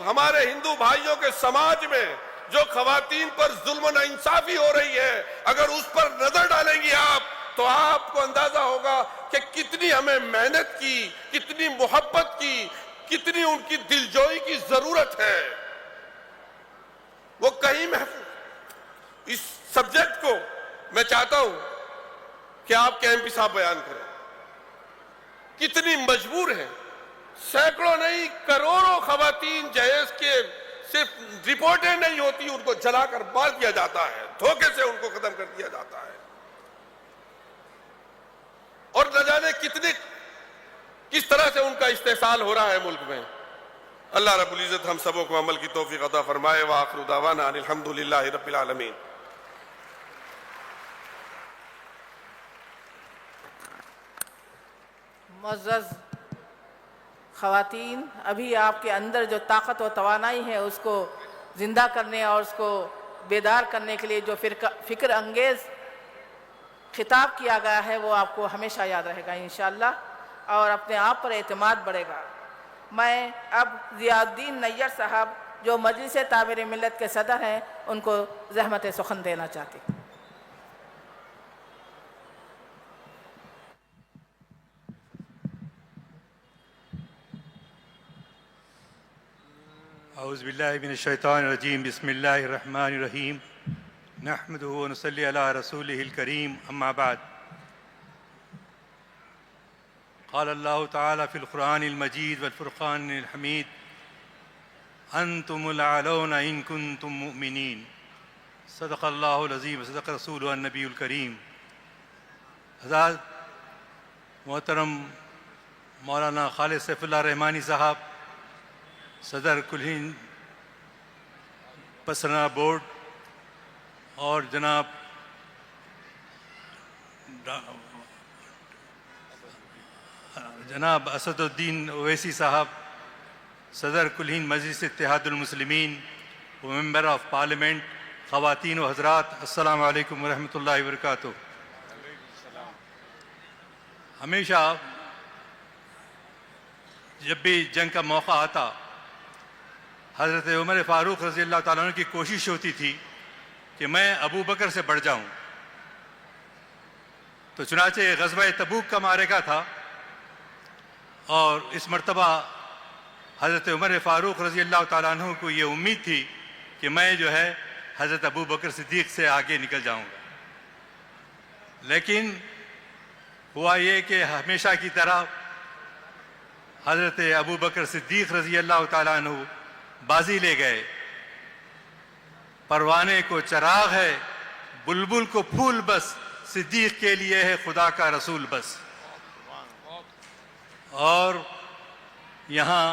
ہمارے ہندو بھائیوں کے سماج میں جو خواتین پر ظلم و ناانصافی ہو رہی ہے، اگر اس پر نظر ڈالیں گی آپ تو آپ کو اندازہ ہوگا کہ کتنی ہمیں محنت کی، کتنی محبت کی، کتنی ان کی دلجوئی کی ضرورت ہے۔ وہ کہیں محفوظ، اس سبجیکٹ کو میں چاہتا ہوں کہ آپ کے ایم پی صاحب بیان کریں، کتنی مجبور ہیں، سینکڑوں نہیں کروڑوں خواتین جہیز کے صرف رپورٹیں نہیں ہوتی، ان کو جلا کر مار دیا جاتا ہے، دھوکے سے ان کو ختم کر دیا جاتا ہے، اور نہ جانے کس طرح سے ان کا استحصال ہو رہا ہے ملک میں۔ اللہ رب العزت ہم سبوں کو عمل کی توفیق عطا فرمائے۔ وآخر دعوانا ان الحمدللہ رب العالمین۔ معزز خواتین، ابھی آپ کے اندر جو طاقت و توانائی ہے اس کو زندہ کرنے اور اس کو بیدار کرنے کے لیے جو فکر انگیز خطاب کیا گیا ہے وہ آپ کو ہمیشہ یاد رہے گا انشاءاللہ، اور اپنے آپ پر اعتماد بڑھے گا۔ میں اب ضیاء الدین نیّر صاحب جو مجلس تعمیر ملت کے صدر ہیں ان کو زحمت سخن دینا چاہتی ہوں۔ اعوذ باللہ من الشیطان الرجیم، بسم اللہ الرحمن الرحیم، نحمدہ ونصلی علی رسولہ الکریم، اما بعد۔ قال اللہ تعالی فی القرآن المجید والفرقان الحمید، انتم الاعلون ان کنتم مؤمنین، صدق اللہ العظیم صدق رسولہ النبی الکریم۔ حضرات محترم مولانا خالد سیف اللہ رحمانی صاحب، صدر کل ہند پسرنا بورڈ، اور جناب اسد الدین اویسی صاحب، صدر کل ہند مجلس اتحاد المسلمین و ممبر آف پارلیمنٹ، خواتین و حضرات، السلام علیکم ورحمۃ اللہ وبرکاتہ۔ ہمیشہ جب بھی جنگ کا موقع آتا، حضرت عمر فاروق رضی اللہ تعالیٰ عنہ کی کوشش ہوتی تھی کہ میں ابو بکر سے بڑھ جاؤں، تو چنانچہ غزوہ تبوک کا معرکہ تھا، اور اس مرتبہ حضرت عمر فاروق رضی اللہ تعالیٰ عنہ کو یہ امید تھی کہ میں جو ہے حضرت ابو بکر صدیق سے آگے نکل جاؤں گا، لیکن ہوا یہ کہ ہمیشہ کی طرح حضرت ابو بکر صدیق رضی اللہ تعالیٰ عنہ بازی لے گئے۔ پروانے کو چراغ ہے، بلبل کو پھول بس، صدیق کے لیے ہے خدا کا رسول بس۔ اور یہاں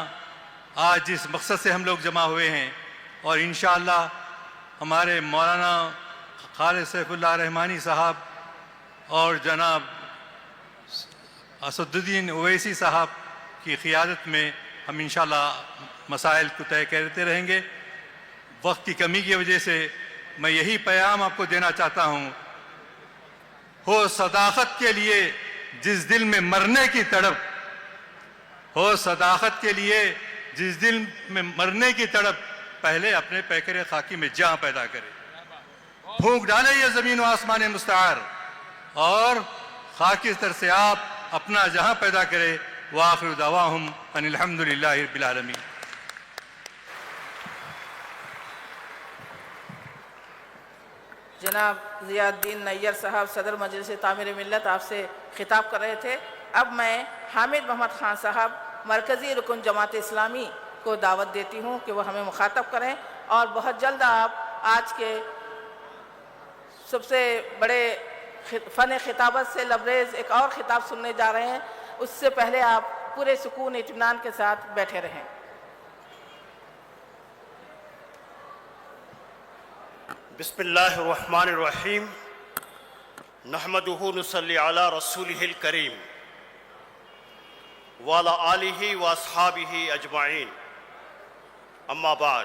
آج جس مقصد سے ہم لوگ جمع ہوئے ہیں، اور انشاءاللہ ہمارے مولانا خالد سیف اللہ رحمانی صاحب اور جناب اسد الدین اویسی صاحب کی قیادت میں ہم انشاءاللہ مسائل کو طے کرتے رہیں گے۔ وقت کی کمی کی وجہ سے میں یہی پیغام آپ کو دینا چاہتا ہوں، ہو صداقت کے لیے جس دل میں مرنے کی تڑپ، ہو صداقت کے لیے جس دل میں مرنے کی تڑپ، پہلے اپنے پیکر خاکی میں جاں پیدا کرے، پھونک ڈالے یہ زمین و آسمان مستعار، اور خاکی ستر سے آپ اپنا جہاں پیدا کرے۔ وآخر دعواہم ان الحمدللہ رب العالمین۔ جناب ضیاء الدین نیّر صاحب صدر مجلس تعمیر ملت آپ سے خطاب کر رہے تھے۔ اب میں حامد محمد خان صاحب مرکزی رکن جماعت اسلامی کو دعوت دیتی ہوں کہ وہ ہمیں مخاطب کریں، اور بہت جلد آپ آج کے سب سے بڑے فن خطابت سے لبریز ایک اور خطاب سننے جا رہے ہیں۔ اس سے پہلے آپ پورے سکون اطمینان کے ساتھ بیٹھے رہیں۔ بسم اللہ الرحمن الرحیم، نحمدہ نصلی علی رسولہ الکریم وعلی آلہ واصحابہ اجمعین، اما بعد۔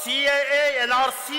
CAA NRC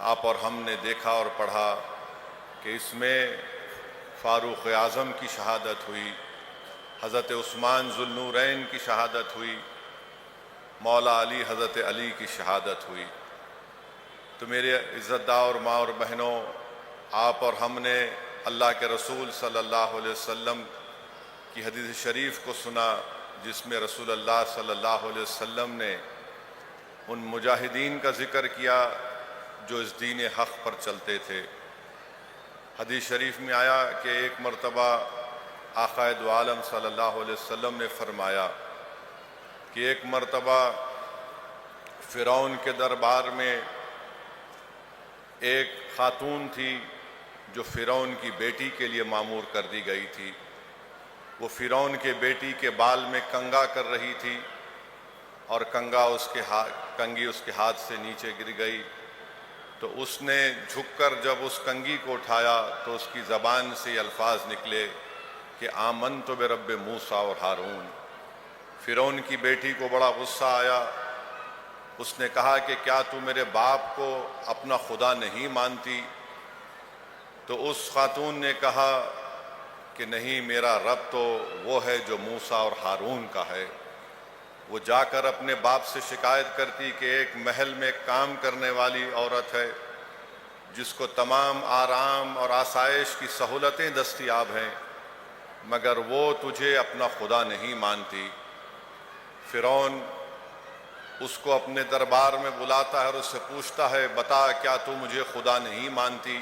آپ اور ہم نے دیکھا اور پڑھا کہ اس میں فاروق اعظم کی شہادت ہوئی، حضرت عثمان ذو النورین کی شہادت ہوئی، مولا علی حضرت علی کی شہادت ہوئی۔ تو میرے عزت دار اور ماں اور بہنوں، آپ اور ہم نے اللہ کے رسول صلی اللہ علیہ وسلم کی حدیث شریف کو سنا، جس میں رسول اللہ صلی اللہ علیہ وسلم نے ان مجاہدین کا ذکر کیا جو اس دین حق پر چلتے تھے۔ حدیث شریف میں آیا کہ ایک مرتبہ آقا دو عالم صلی اللہ علیہ وسلم نے فرمایا کہ ایک مرتبہ فرعون کے دربار میں ایک خاتون تھی جو فرعون کی بیٹی کے لیے مامور کر دی گئی تھی۔ وہ فرعون کے بیٹی کے بال میں کنگا کر رہی تھی اور کنگھی اس کے ہاتھ سے نیچے گر گئی، تو اس نے جھک کر جب اس کنگھی کو اٹھایا تو اس کی زبان سے یہ الفاظ نکلے کہ آمنت برب موسیٰ اور ہارون۔ فرعون کی بیٹی کو بڑا غصہ آیا، اس نے کہا کہ کیا تو میرے باپ کو اپنا خدا نہیں مانتی؟ تو اس خاتون نے کہا کہ نہیں، میرا رب تو وہ ہے جو موسیٰ اور ہارون کا ہے۔ وہ جا کر اپنے باپ سے شکایت کرتی کہ ایک محل میں کام کرنے والی عورت ہے جس کو تمام آرام اور آسائش کی سہولتیں دستیاب ہیں، مگر وہ تجھے اپنا خدا نہیں مانتی۔ فرعون اس کو اپنے دربار میں بلاتا ہے اور اس سے پوچھتا ہے، بتا کیا تو مجھے خدا نہیں مانتی؟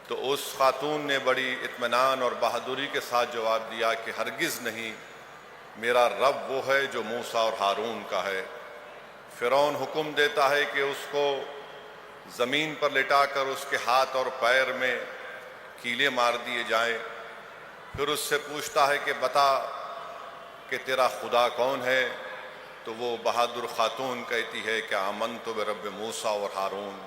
تو اس خاتون نے بڑی اطمینان اور بہادری کے ساتھ جواب دیا کہ ہرگز نہیں، میرا رب وہ ہے جو موسیٰ اور ہارون کا ہے۔ فرعون حکم دیتا ہے کہ اس کو زمین پر لٹا کر اس کے ہاتھ اور پیر میں کیلے مار دیے جائیں، پھر اس سے پوچھتا ہے کہ بتا کہ تیرا خدا کون ہے؟ تو وہ بہادر خاتون کہتی ہے کہ آمنت برب موسیٰ اور ہارون۔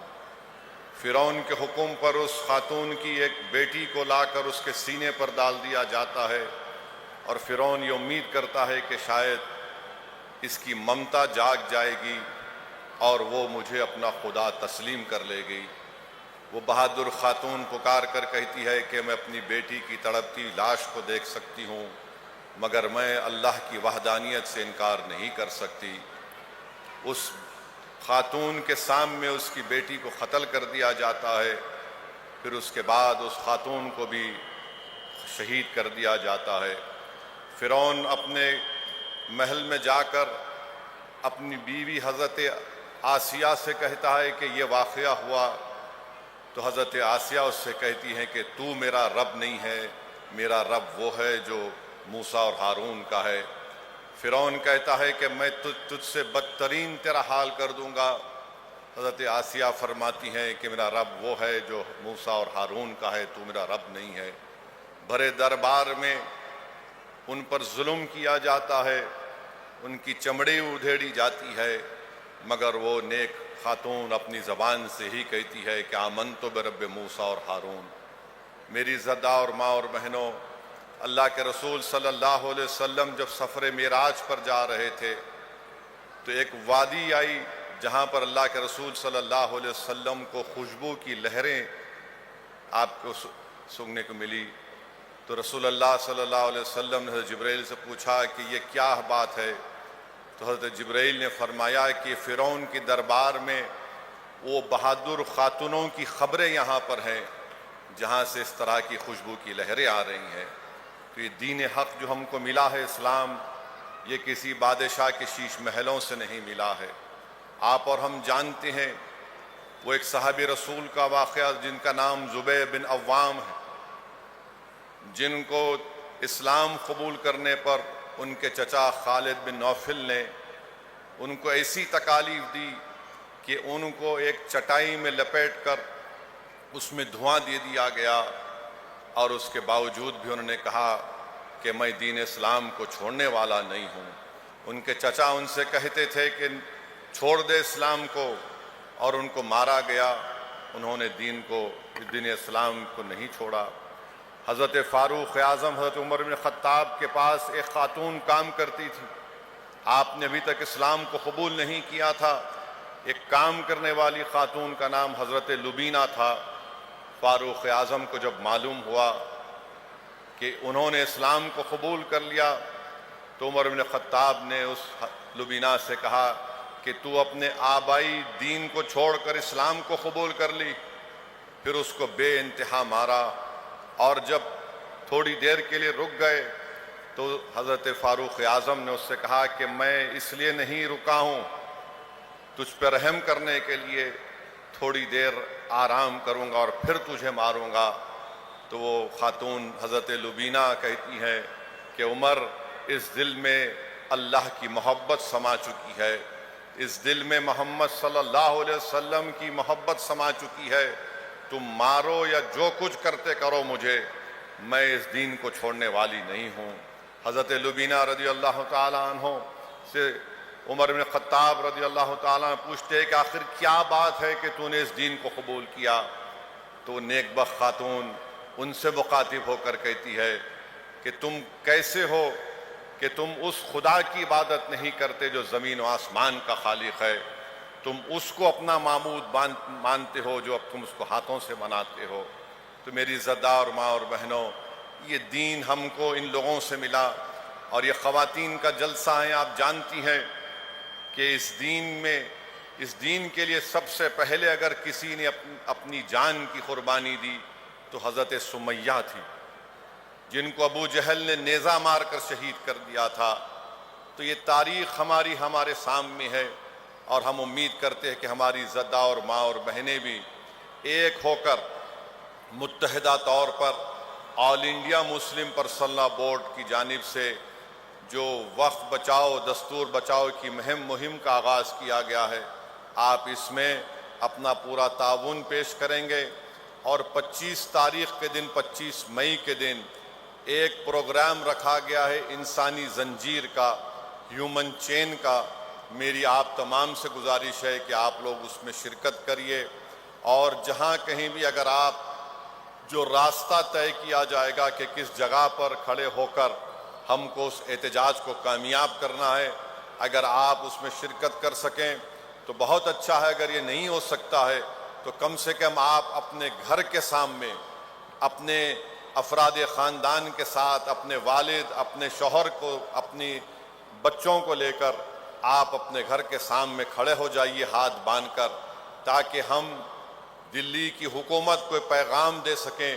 فرعون کے حکم پر اس خاتون کی ایک بیٹی کو لا کر اس کے سینے پر ڈال دیا جاتا ہے، اور فرعون یہ امید کرتا ہے کہ شاید اس کی ممتا جاگ جائے گی اور وہ مجھے اپنا خدا تسلیم کر لے گی۔ وہ بہادر خاتون پکار کر کہتی ہے کہ میں اپنی بیٹی کی تڑپتی لاش کو دیکھ سکتی ہوں، مگر میں اللہ کی وحدانیت سے انکار نہیں کر سکتی۔ اس خاتون کے سامنے اس کی بیٹی کو قتل کر دیا جاتا ہے، پھر اس کے بعد اس خاتون کو بھی شہید کر دیا جاتا ہے۔ فرعون اپنے محل میں جا کر اپنی بیوی حضرت آسیہ سے کہتا ہے کہ یہ واقعہ ہوا، تو حضرت آسیہ اس سے کہتی ہیں کہ تو میرا رب نہیں ہے، میرا رب وہ ہے جو موسیٰ اور ہارون کا ہے۔ فرعون کہتا ہے کہ میں تجھ سے بدترین تیرا حال کر دوں گا۔ حضرت آسیہ فرماتی ہیں کہ میرا رب وہ ہے جو موسیٰ اور ہارون کا ہے، تو میرا رب نہیں ہے۔ بھرے دربار میں ان پر ظلم کیا جاتا ہے، ان کی چمڑی ادھیڑی جاتی ہے، مگر وہ نیک خاتون اپنی زبان سے ہی کہتی ہے کہ آمنت برب موسیٰ اور ہارون۔ میری زدہ اور ماں اور بہنوں، اللہ کے رسول صلی اللہ علیہ وسلم جب سفر معراج پر جا رہے تھے تو ایک وادی آئی جہاں پر اللہ کے رسول صلی اللہ علیہ وسلم کو خوشبو کی لہریں آپ کو سننے کو ملی۔ تو رسول اللہ صلی اللہ علیہ وسلم نے حضرت جبرائیل سے پوچھا کہ یہ کیا بات ہے؟ تو حضرت جبرائیل نے فرمایا کہ فرعون کی دربار میں وہ بہادر خاتونوں کی خبریں یہاں پر ہیں جہاں سے اس طرح کی خوشبو کی لہریں آ رہی ہیں۔ تو یہ دین حق جو ہم کو ملا ہے اسلام، یہ کسی بادشاہ کے شیش محلوں سے نہیں ملا ہے۔ آپ اور ہم جانتے ہیں وہ ایک صحابی رسول کا واقعہ جن کا نام زبیر بن عوام ہے، جن کو اسلام قبول کرنے پر ان کے چچا خالد بن نوفل نے ان کو ایسی تکالیف دی کہ ان کو ایک چٹائی میں لپیٹ کر اس میں دھواں دے دیا گیا، اور اس کے باوجود بھی انہوں نے کہا کہ میں دین اسلام کو چھوڑنے والا نہیں ہوں۔ ان کے چچا ان سے کہتے تھے کہ چھوڑ دے اسلام کو، اور ان کو مارا گیا۔ انہوں نے دین اسلام کو نہیں چھوڑا۔ حضرت فاروق اعظم حضرت عمر بن خطاب کے پاس ایک خاتون کام کرتی تھی، آپ نے ابھی تک اسلام کو قبول نہیں کیا تھا، ایک کام کرنے والی خاتون کا نام حضرت لبینہ تھا۔ فاروق اعظم کو جب معلوم ہوا کہ انہوں نے اسلام کو قبول کر لیا تو عمر بن خطاب نے اس لبینہ سے کہا کہ تو اپنے آبائی دین کو چھوڑ کر اسلام کو قبول کر لی۔ پھر اس کو بے انتہا مارا، اور جب تھوڑی دیر کے لیے رک گئے تو حضرت فاروق اعظم نے اس سے کہا کہ میں اس لیے نہیں رکا ہوں، تجھ پہ رحم کرنے کے لیے تھوڑی دیر آرام کروں گا اور پھر تجھے ماروں گا۔ تو وہ خاتون حضرت لبینہ کہتی ہے کہ عمر، اس دل میں اللہ کی محبت سما چکی ہے، اس دل میں محمد صلی اللہ علیہ وسلم کی محبت سما چکی ہے، تم مارو یا جو کچھ کرتے کرو مجھے، میں اس دین کو چھوڑنے والی نہیں ہوں۔ حضرت لبینہ رضی اللہ تعالیٰ عنہ سے عمر بن خطاب رضی اللہ تعالیٰ عنہ پوچھتے ہیں کہ آخر کیا بات ہے کہ تو نے اس دین کو قبول کیا؟ تو نیک بخت خاتون ان سے مخاطب ہو کر کہتی ہے کہ تم کیسے ہو کہ تم اس خدا کی عبادت نہیں کرتے جو زمین و آسمان کا خالق ہے، تم اس کو اپنا معبود مانتے ہو جو اب تم اس کو ہاتھوں سے بناتے ہو۔ تو میری زدہ اور ماں اور بہنوں، یہ دین ہم کو ان لوگوں سے ملا، اور یہ خواتین کا جلسہ ہے۔ آپ جانتی ہیں کہ اس دین کے لیے سب سے پہلے اگر کسی نے اپنی جان کی قربانی دی تو حضرت سمیہ تھی، جن کو ابو جہل نے نیزہ مار کر شہید کر دیا تھا۔ تو یہ تاریخ ہمارے سامنے ہے، اور ہم امید کرتے ہیں کہ ہماری زدہ اور ماں اور بہنیں بھی ایک ہو کر متحدہ طور پر آل انڈیا مسلم پرسنل لا بورڈ کی جانب سے جو وقف بچاؤ دستور بچاؤ کی مہم کا آغاز کیا گیا ہے، آپ اس میں اپنا پورا تعاون پیش کریں گے۔ اور 25 تاریخ کے دن، 25 مئی کے دن ایک پروگرام رکھا گیا ہے انسانی زنجیر کا، ہیومن چین کا۔ میری آپ تمام سے گزارش ہے کہ آپ لوگ اس میں شرکت کریے، اور جہاں کہیں بھی اگر آپ جو راستہ طے کیا جائے گا کہ کس جگہ پر کھڑے ہو کر ہم کو اس احتجاج کو کامیاب کرنا ہے، اگر آپ اس میں شرکت کر سکیں تو بہت اچھا ہے۔ اگر یہ نہیں ہو سکتا ہے تو کم سے کم آپ اپنے گھر کے سامنے اپنے افراد خاندان کے ساتھ، اپنے والد، اپنے شوہر کو، اپنی بچوں کو لے کر آپ اپنے گھر کے سامنے کھڑے ہو جائیے ہاتھ باندھ کر، تاکہ ہم دلی کی حکومت کو پیغام دے سکیں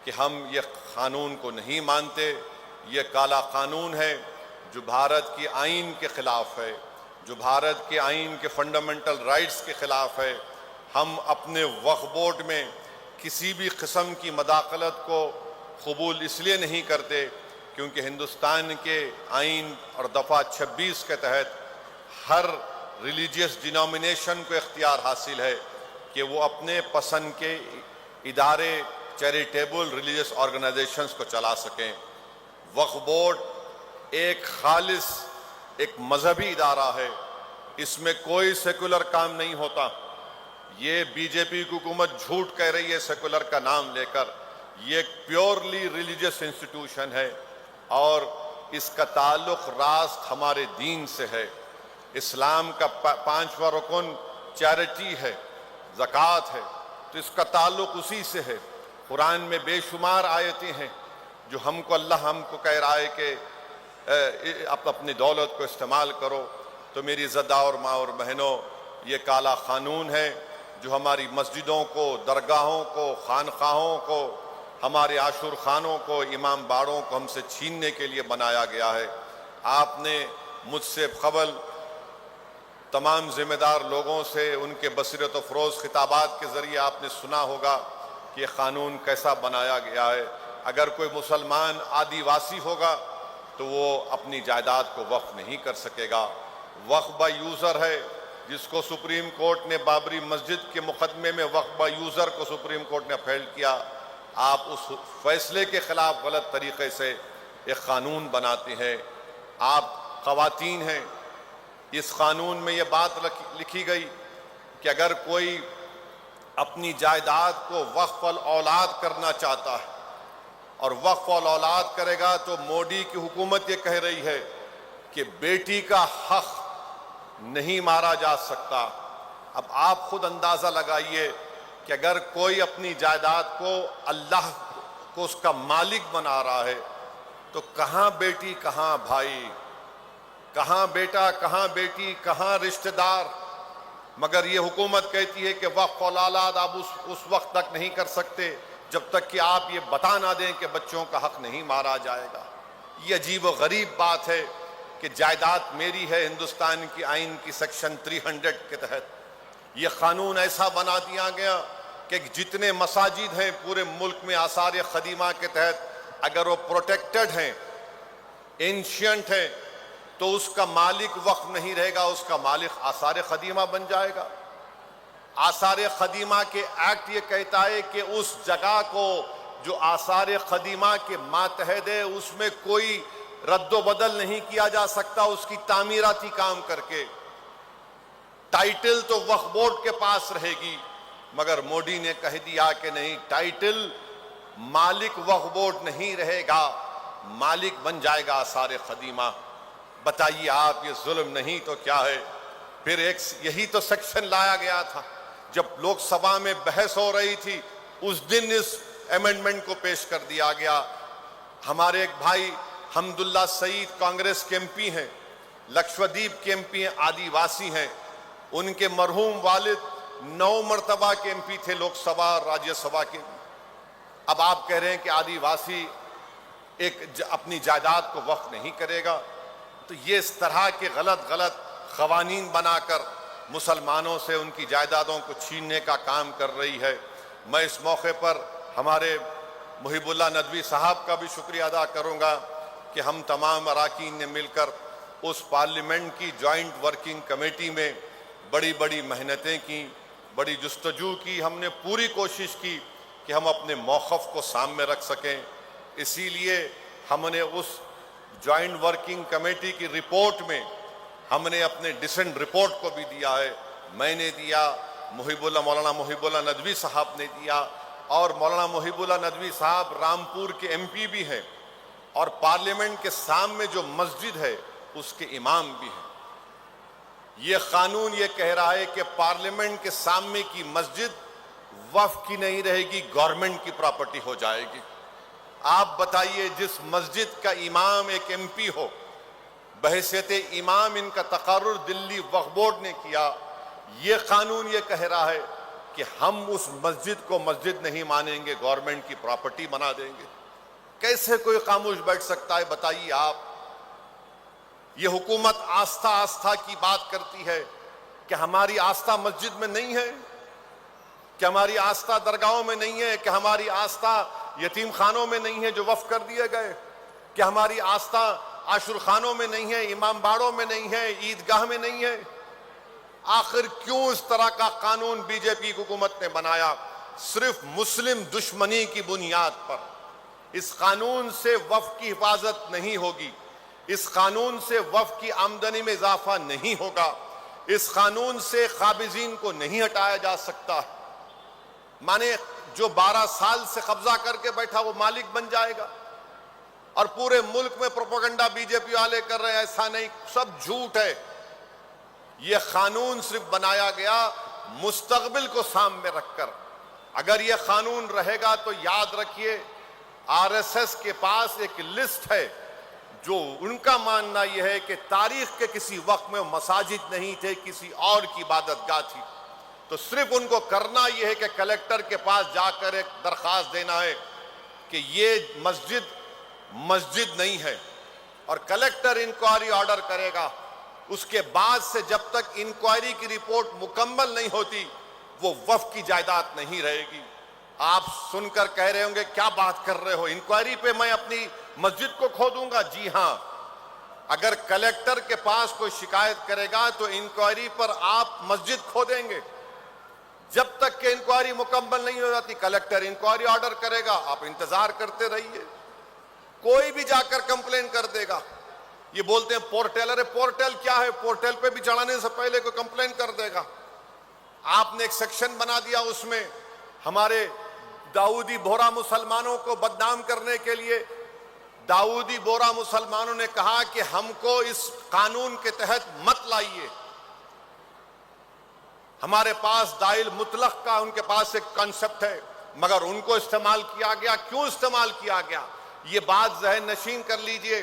کہ ہم یہ قانون کو نہیں مانتے، یہ کالا قانون ہے جو بھارت کی آئین کے خلاف ہے، جو بھارت کے آئین کے فنڈامنٹل رائٹس کے خلاف ہے۔ ہم اپنے وقف بورڈ میں کسی بھی قسم کی مداخلت کو قبول اس لیے نہیں کرتے کیونکہ ہندوستان کے آئین اور دفعہ 26 کے تحت ہر ریلیجیس ڈینومینیشن کو اختیار حاصل ہے کہ وہ اپنے پسند کے ادارے، چیریٹیبل ریلیجیس آرگنائزیشنز کو چلا سکیں۔ وقف بورڈ ایک خالص ایک مذہبی ادارہ ہے، اس میں کوئی سیکولر کام نہیں ہوتا۔ یہ بی جے پی کی حکومت جھوٹ کہہ رہی ہے سیکولر کا نام لے کر، یہ ایک پیورلی ریلیجیس انسٹیٹیوشن ہے، اور اس کا تعلق راست ہمارے دین سے ہے۔ اسلام کا 5واں رکن چیریٹی ہے، زکوٰۃ ہے، تو اس کا تعلق اسی سے ہے۔ قرآن میں بے شمار آیتیں ہیں جو اللہ ہم کو کہہ رہا ہے کہ آپ اپنی دولت کو استعمال کرو۔ تو میری زدہ اور ماں اور بہنوں، یہ کالا قانون ہے جو ہماری مسجدوں کو، درگاہوں کو، خانقاہوں کو، ہمارے عاشور خانوں کو، امام باڑوں کو ہم سے چھیننے کے لیے بنایا گیا ہے۔ آپ نے مجھ سے قبل تمام ذمہ دار لوگوں سے ان کے بصیرت افروز خطابات کے ذریعے آپ نے سنا ہوگا کہ یہ قانون کیسا بنایا گیا ہے۔ اگر کوئی مسلمان آدیواسی ہوگا تو وہ اپنی جائیداد کو وقف نہیں کر سکے گا۔ وقف با یوزر ہے، جس کو سپریم کورٹ نے بابری مسجد کے مقدمے میں وقف با یوزر کو سپریم کورٹ نے اپہیل کیا۔ آپ اس فیصلے کے خلاف غلط طریقے سے ایک قانون بناتے ہیں۔ آپ خواتین ہیں، اس قانون میں یہ بات لکھی گئی کہ اگر کوئی اپنی جائیداد کو وقف الاولاد کرنا چاہتا ہے اور وقف الاولاد کرے گا تو مودی کی حکومت یہ کہہ رہی ہے کہ بیٹی کا حق نہیں مارا جا سکتا، اب آپ خود اندازہ لگائیے کہ اگر کوئی اپنی جائیداد کو اللہ کو اس کا مالک بنا رہا ہے تو کہاں بیٹی کہاں بھائی، کہاں بیٹا کہاں بیٹی کہاں رشتہ دار؟ مگر یہ حکومت کہتی ہے کہ وقف اولاد آپ اس وقت تک نہیں کر سکتے جب تک کہ آپ یہ بتا نہ دیں کہ بچوں کا حق نہیں مارا جائے گا۔ یہ عجیب و غریب بات ہے کہ جائیداد میری ہے ہندوستان کی آئین کی سیکشن 300 کے تحت۔ یہ قانون ایسا بنا دیا گیا کہ جتنے مساجد ہیں پورے ملک میں آثار قدیمہ کے تحت اگر وہ پروٹیکٹڈ ہیں، اینشینٹ ہیں، تو اس کا مالک وقف نہیں رہے گا، اس کا مالک آثار قدیمہ بن جائے گا۔ آثار قدیمہ کے ایکٹ یہ کہتا ہے کہ اس جگہ کو جو آثار قدیمہ کے ماتحت ہے اس میں کوئی رد و بدل نہیں کیا جا سکتا اس کی تعمیراتی کام کر کے۔ ٹائٹل تو وقف بورڈ کے پاس رہے گی، مگر مودی نے کہہ دیا کہ نہیں، ٹائٹل مالک وقف بورڈ نہیں رہے گا، مالک بن جائے گا آثار قدیمہ۔ بتائیے آپ، یہ ظلم نہیں تو کیا ہے؟ پھر یہی تو سیکشن لایا گیا تھا جب لوک سبھا میں بحث ہو رہی تھی، اس دن اس ایمنڈمنٹ کو پیش کر دیا گیا۔ ہمارے ایک بھائی حمداللہ سعید کانگریس کے ایم پی ہیں، لکشدیپ کے ایم پی ہیں، آدی واسی ہیں، ان کے مرحوم والد 9 مرتبہ کے ایم پی تھے لوک سبھا اور راجیہ سبھا کے۔ اب آپ کہہ رہے ہیں کہ آدی واسی اپنی جائیداد کو وقف نہیں کرے گا، تو یہ اس طرح کے غلط قوانین بنا کر مسلمانوں سے ان کی جائیدادوں کو چھیننے کا کام کر رہی ہے۔ میں اس موقع پر ہمارے محب اللہ ندوی صاحب کا بھی شکریہ ادا کروں گا کہ ہم تمام اراکین نے مل کر اس پارلیمنٹ کی جوائنٹ ورکنگ کمیٹی میں بڑی محنتیں کی، بڑی جستجو کی، ہم نے پوری کوشش کی کہ ہم اپنے موقف کو سامنے رکھ سکیں۔ اسی لیے ہم نے اس جوائنٹ ورکنگ کمیٹی کی رپورٹ میں ہم نے اپنے ڈسنٹ رپورٹ کو بھی دیا ہے، میں نے دیا، مولانا محب اللہ ندوی صاحب نے دیا، اور مولانا محب اللہ ندوی صاحب رامپور کے ایم پی بھی ہیں اور پارلیمنٹ کے سامنے جو مسجد ہے اس کے امام بھی ہیں۔ یہ قانون یہ کہہ رہا ہے کہ پارلیمنٹ کے سامنے کی مسجد وقف کی نہیں رہے گی، گورنمنٹ کی پراپرٹی ہو جائے گی۔ آپ بتائیے، جس مسجد کا امام ایک ایم پی ہو، بحیثیت امام ان کا تقرر دلی وقف بورڈ نے کیا، یہ قانون یہ کہہ رہا ہے کہ ہم اس مسجد کو مسجد نہیں مانیں گے، گورنمنٹ کی پراپرٹی بنا دیں گے۔ کیسے کوئی خاموش بیٹھ سکتا ہے؟ بتائیے آپ۔ یہ حکومت آستھا کی بات کرتی ہے کہ ہماری آستھا مسجد میں نہیں ہے، کہ ہماری آستھا درگاہوں میں نہیں ہے، کہ ہماری آستھا یتیم خانوں میں نہیں ہے جو وقف کر دیے گئے، کہ ہماری آستھا عاشور خانوں میں نہیں ہے، امام باڑوں میں نہیں ہے، عیدگاہ میں نہیں ہے۔ آخر کیوں اس طرح کا قانون بی جے پی حکومت نے بنایا؟ صرف مسلم دشمنی کی بنیاد پر۔ اس قانون سے وقف کی حفاظت نہیں ہوگی، اس قانون سے وقف کی آمدنی میں اضافہ نہیں ہوگا، اس قانون سے قابضین کو نہیں ہٹایا جا سکتا۔ مانے جو 12 سال سے قبضہ کر کے بیٹھا وہ مالک بن جائے گا، اور پورے ملک میں پروپیگنڈا بی جے پی والے کر رہے ہیں ایسا نہیں، سب جھوٹ ہے۔ یہ قانون صرف بنایا گیا مستقبل کو سامنے رکھ کر۔ اگر یہ قانون رہے گا تو یاد رکھیے، آر ایس ایس کے پاس ایک لسٹ ہے جو ان کا ماننا یہ ہے کہ تاریخ کے کسی وقت میں مساجد نہیں تھے، کسی اور کی عبادت گاہ تھی، تو صرف ان کو کرنا یہ ہے کہ کلیکٹر کے پاس جا کر ایک درخواست دینا ہے کہ یہ مسجد نہیں ہے، اور کلیکٹر انکوائری آرڈر کرے گا۔ اس کے بعد سے جب تک انکوائری کی رپورٹ مکمل نہیں ہوتی وہ وقف کی جائیداد نہیں رہے گی۔ آپ سن کر کہہ رہے ہوں گے کیا بات کر رہے ہو، انکوائری پہ میں اپنی مسجد کو کھو دوں گا؟ جی ہاں، اگر کلیکٹر کے پاس کوئی شکایت کرے گا تو انکوائری پر آپ مسجد کھو دیں گے۔ جب تک کہ انکوائری مکمل نہیں ہو جاتی کلیکٹر انکوائری آرڈر کرے گا، آپ انتظار کرتے رہیے۔ کوئی بھی جا کر کمپلین کر دے گا۔ یہ بولتے ہیں پورٹل، ارے پورٹل کیا ہے؟ پورٹل پہ بھی چڑھانے سے پہلے کوئی کمپلین کر دے گا۔ آپ نے ایک سیکشن بنا دیا، اس میں ہمارے داؤدی بورا مسلمانوں کو بدنام کرنے کے لیے داؤدی بورا مسلمانوں نے کہا کہ ہم کو اس قانون کے تحت مت لائیے۔ ہمارے پاس دائل مطلق کا ان کے پاس ایک کانسیپٹ ہے، مگر ان کو استعمال کیا گیا. کیوں استعمال کیا گیا؟ یہ بات ذہن نشین کر لیجئے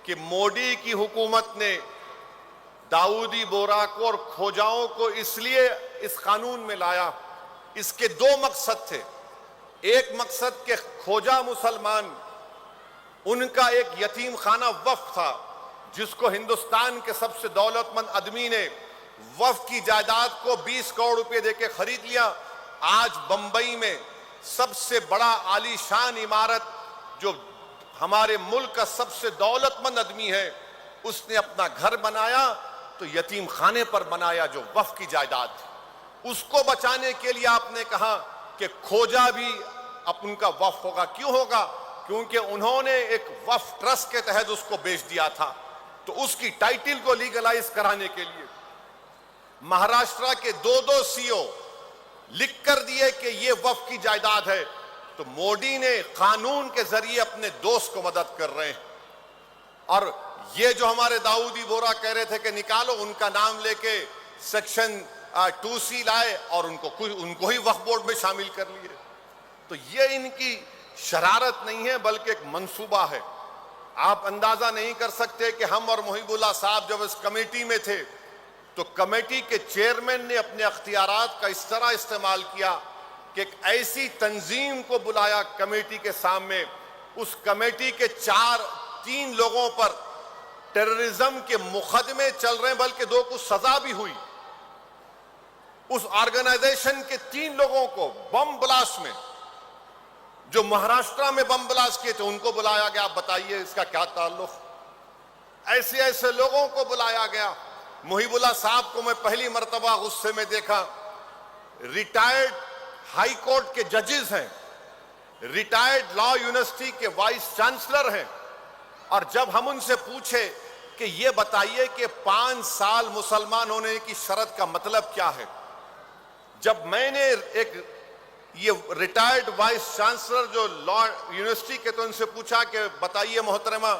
کہ مودی کی حکومت نے داؤدی بورا کو اور کھوجاؤں کو اس لیے اس قانون میں لایا. اس کے دو مقصد تھے. ایک مقصد کہ کھوجا مسلمان، ان کا ایک یتیم خانہ وقف تھا جس کو ہندوستان کے سب سے دولت مند آدمی نے وقف کی جائیداد کو 20 کروڑ روپے دے کے خرید لیا. آج بمبئی میں سب سے بڑا عالی شان عمارت جو ہمارے ملک کا سب سے دولت مند آدمی ہے، اس نے اپنا گھر بنایا تو یتیم خانے پر بنایا جو وقف کی جائیداد تھی. اس کو بچانے کے لیے آپ نے کہا کہ کھوجا بھی ان کا وقف ہوگا. کیوں ہوگا؟ کیونکہ انہوں نے ایک وقف ٹرسٹ کے تحت اس کو بیچ دیا تھا. تو اس کی ٹائٹل کو لیگلائز کرانے کے لیے مہاراشٹرا کے دو سی او لکھ کر دیے کہ یہ وقف کی جائیداد ہے. تو مودی نے قانون کے ذریعے اپنے دوست کو مدد کر رہے ہیں. اور یہ جو ہمارے داؤدی بورا کہہ رہے تھے کہ نکالو، ان کا نام لے کے سیکشن 2C لائے اور ان کو ہی وقف بورڈ میں شامل کر لیے. تو یہ ان کی شرارت نہیں ہے بلکہ ایک منصوبہ ہے. آپ اندازہ نہیں کر سکتے کہ ہم اور محب اللہ صاحب جب اس کمیٹی میں تھے تو کمیٹی کے چیئرمین نے اپنے اختیارات کا اس طرح استعمال کیا کہ ایک ایسی تنظیم کو بلایا کمیٹی کے سامنے. اس کمیٹی کے 3 لوگوں پر ٹیررزم کے مقدمے چل رہے ہیں، بلکہ 2 کو سزا بھی ہوئی. اس آرگنائزیشن کے 3 لوگوں کو بم بلاسٹ میں، جو مہاراشٹرا میں بم بلاسٹ کیے تھے، ان کو بلایا گیا. آپ بتائیے اس کا کیا تعلق؟ ایسے لوگوں کو بلایا گیا. محب اللہ صاحب کو میں پہلی مرتبہ غصے میں دیکھا. ریٹائرڈ ہائی کورٹ کے ججز ہیں، ریٹائرڈ لا یونیورسٹی کے وائس چانسلر ہیں، اور جب ہم ان سے پوچھے کہ یہ بتائیے کہ 5 سال مسلمان ہونے کی شرط کا مطلب کیا ہے، جب میں نے یہ ریٹائرڈ وائس چانسلر جو لا یونیورسٹی کے تو ان سے پوچھا کہ بتائیے محترمہ،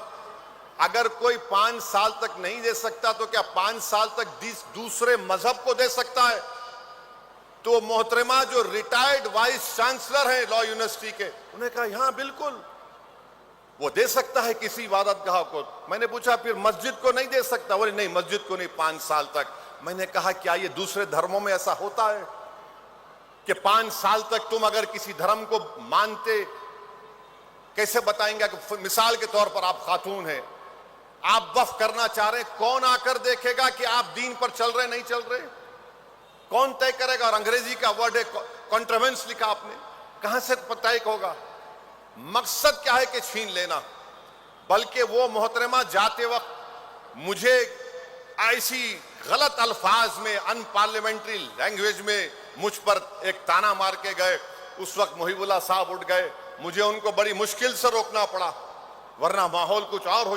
اگر کوئی 5 سال تک نہیں دے سکتا تو کیا 5 سال تک دوسرے مذہب کو دے سکتا ہے؟ تو محترمہ جو ریٹائرڈ وائس چانسلر ہیں لا یونیورسٹی کے، انہوں نے کہا ہاں بالکل وہ دے سکتا ہے کسی عبادت گاہ کو. میں نے پوچھا پھر مسجد کو نہیں دے سکتا؟ بولے نہیں، مسجد کو نہیں 5 سال تک. میں نے کہا کیا یہ دوسرے دھرموں میں ایسا ہوتا ہے کہ 5 سال تک تم اگر کسی دھرم کو مانتے، کیسے بتائیں گے کہ مثال کے طور پر آپ خاتون ہیں، آپ وقف کرنا چاہ رہے ہیں، کون آ کر دیکھے گا کہ آپ دین پر چل رہے نہیں چل رہے؟ کون طے کرے گا؟ اور انگریزی کا ورڈ ہے کنٹروینس لکھا آپ نے، کہاں سے طے ہوگا؟ مقصد کیا ہے کہ چھین لینا. بلکہ وہ محترمہ جاتے وقت مجھے ایسی غلط الفاظ میں، ان پارلیمنٹری لینگویج میں مجھ پر ایک تانا مار کے گئے. اس وقت محب اللہ صاحب اٹھ گئے، مجھے ان کو بڑی مشکل سے روکنا پڑا، ورنہ ماحول کچھ اور ہو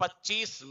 25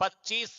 25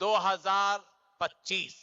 2025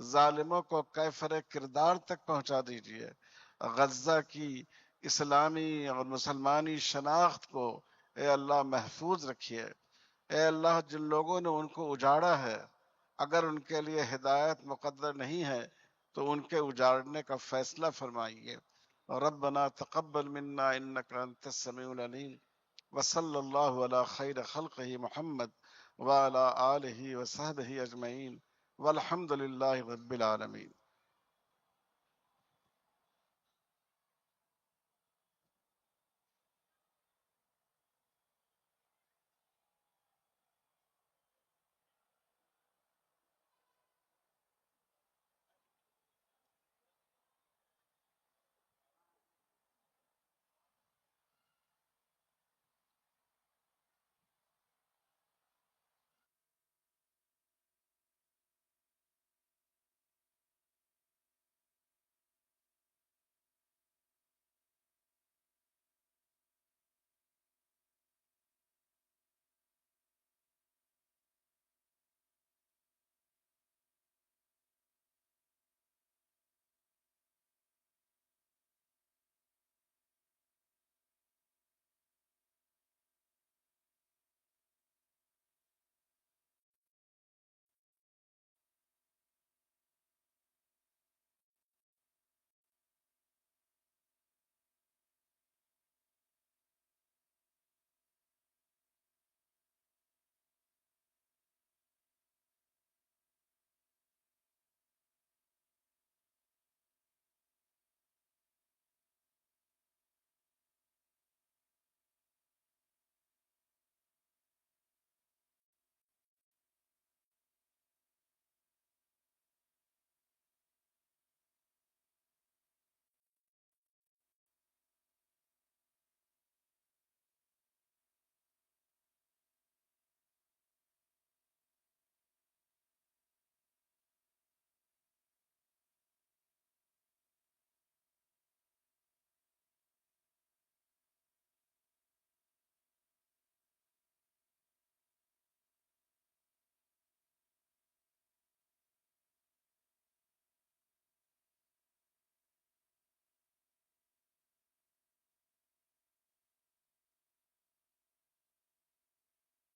ظالموں کو کیفر کردار تک پہنچا دیجئے۔ غزہ کی اسلامی اور مسلمانی شناخت کو اے اللہ محفوظ رکھیے۔ اے اللہ جن لوگوں نے ان کو اجاڑا ہے، اگر ان کے لیے ہدایت مقدر نہیں ہے تو ان کے اجاڑنے کا فیصلہ فرمائیے۔ ربنا تقبل منا انک انت السمیع العلیم وصلی اللہ علی خیر خلقہ محمد وعلی آلہ وصحبہ اجمعین والحمد للہ رب العالمین۔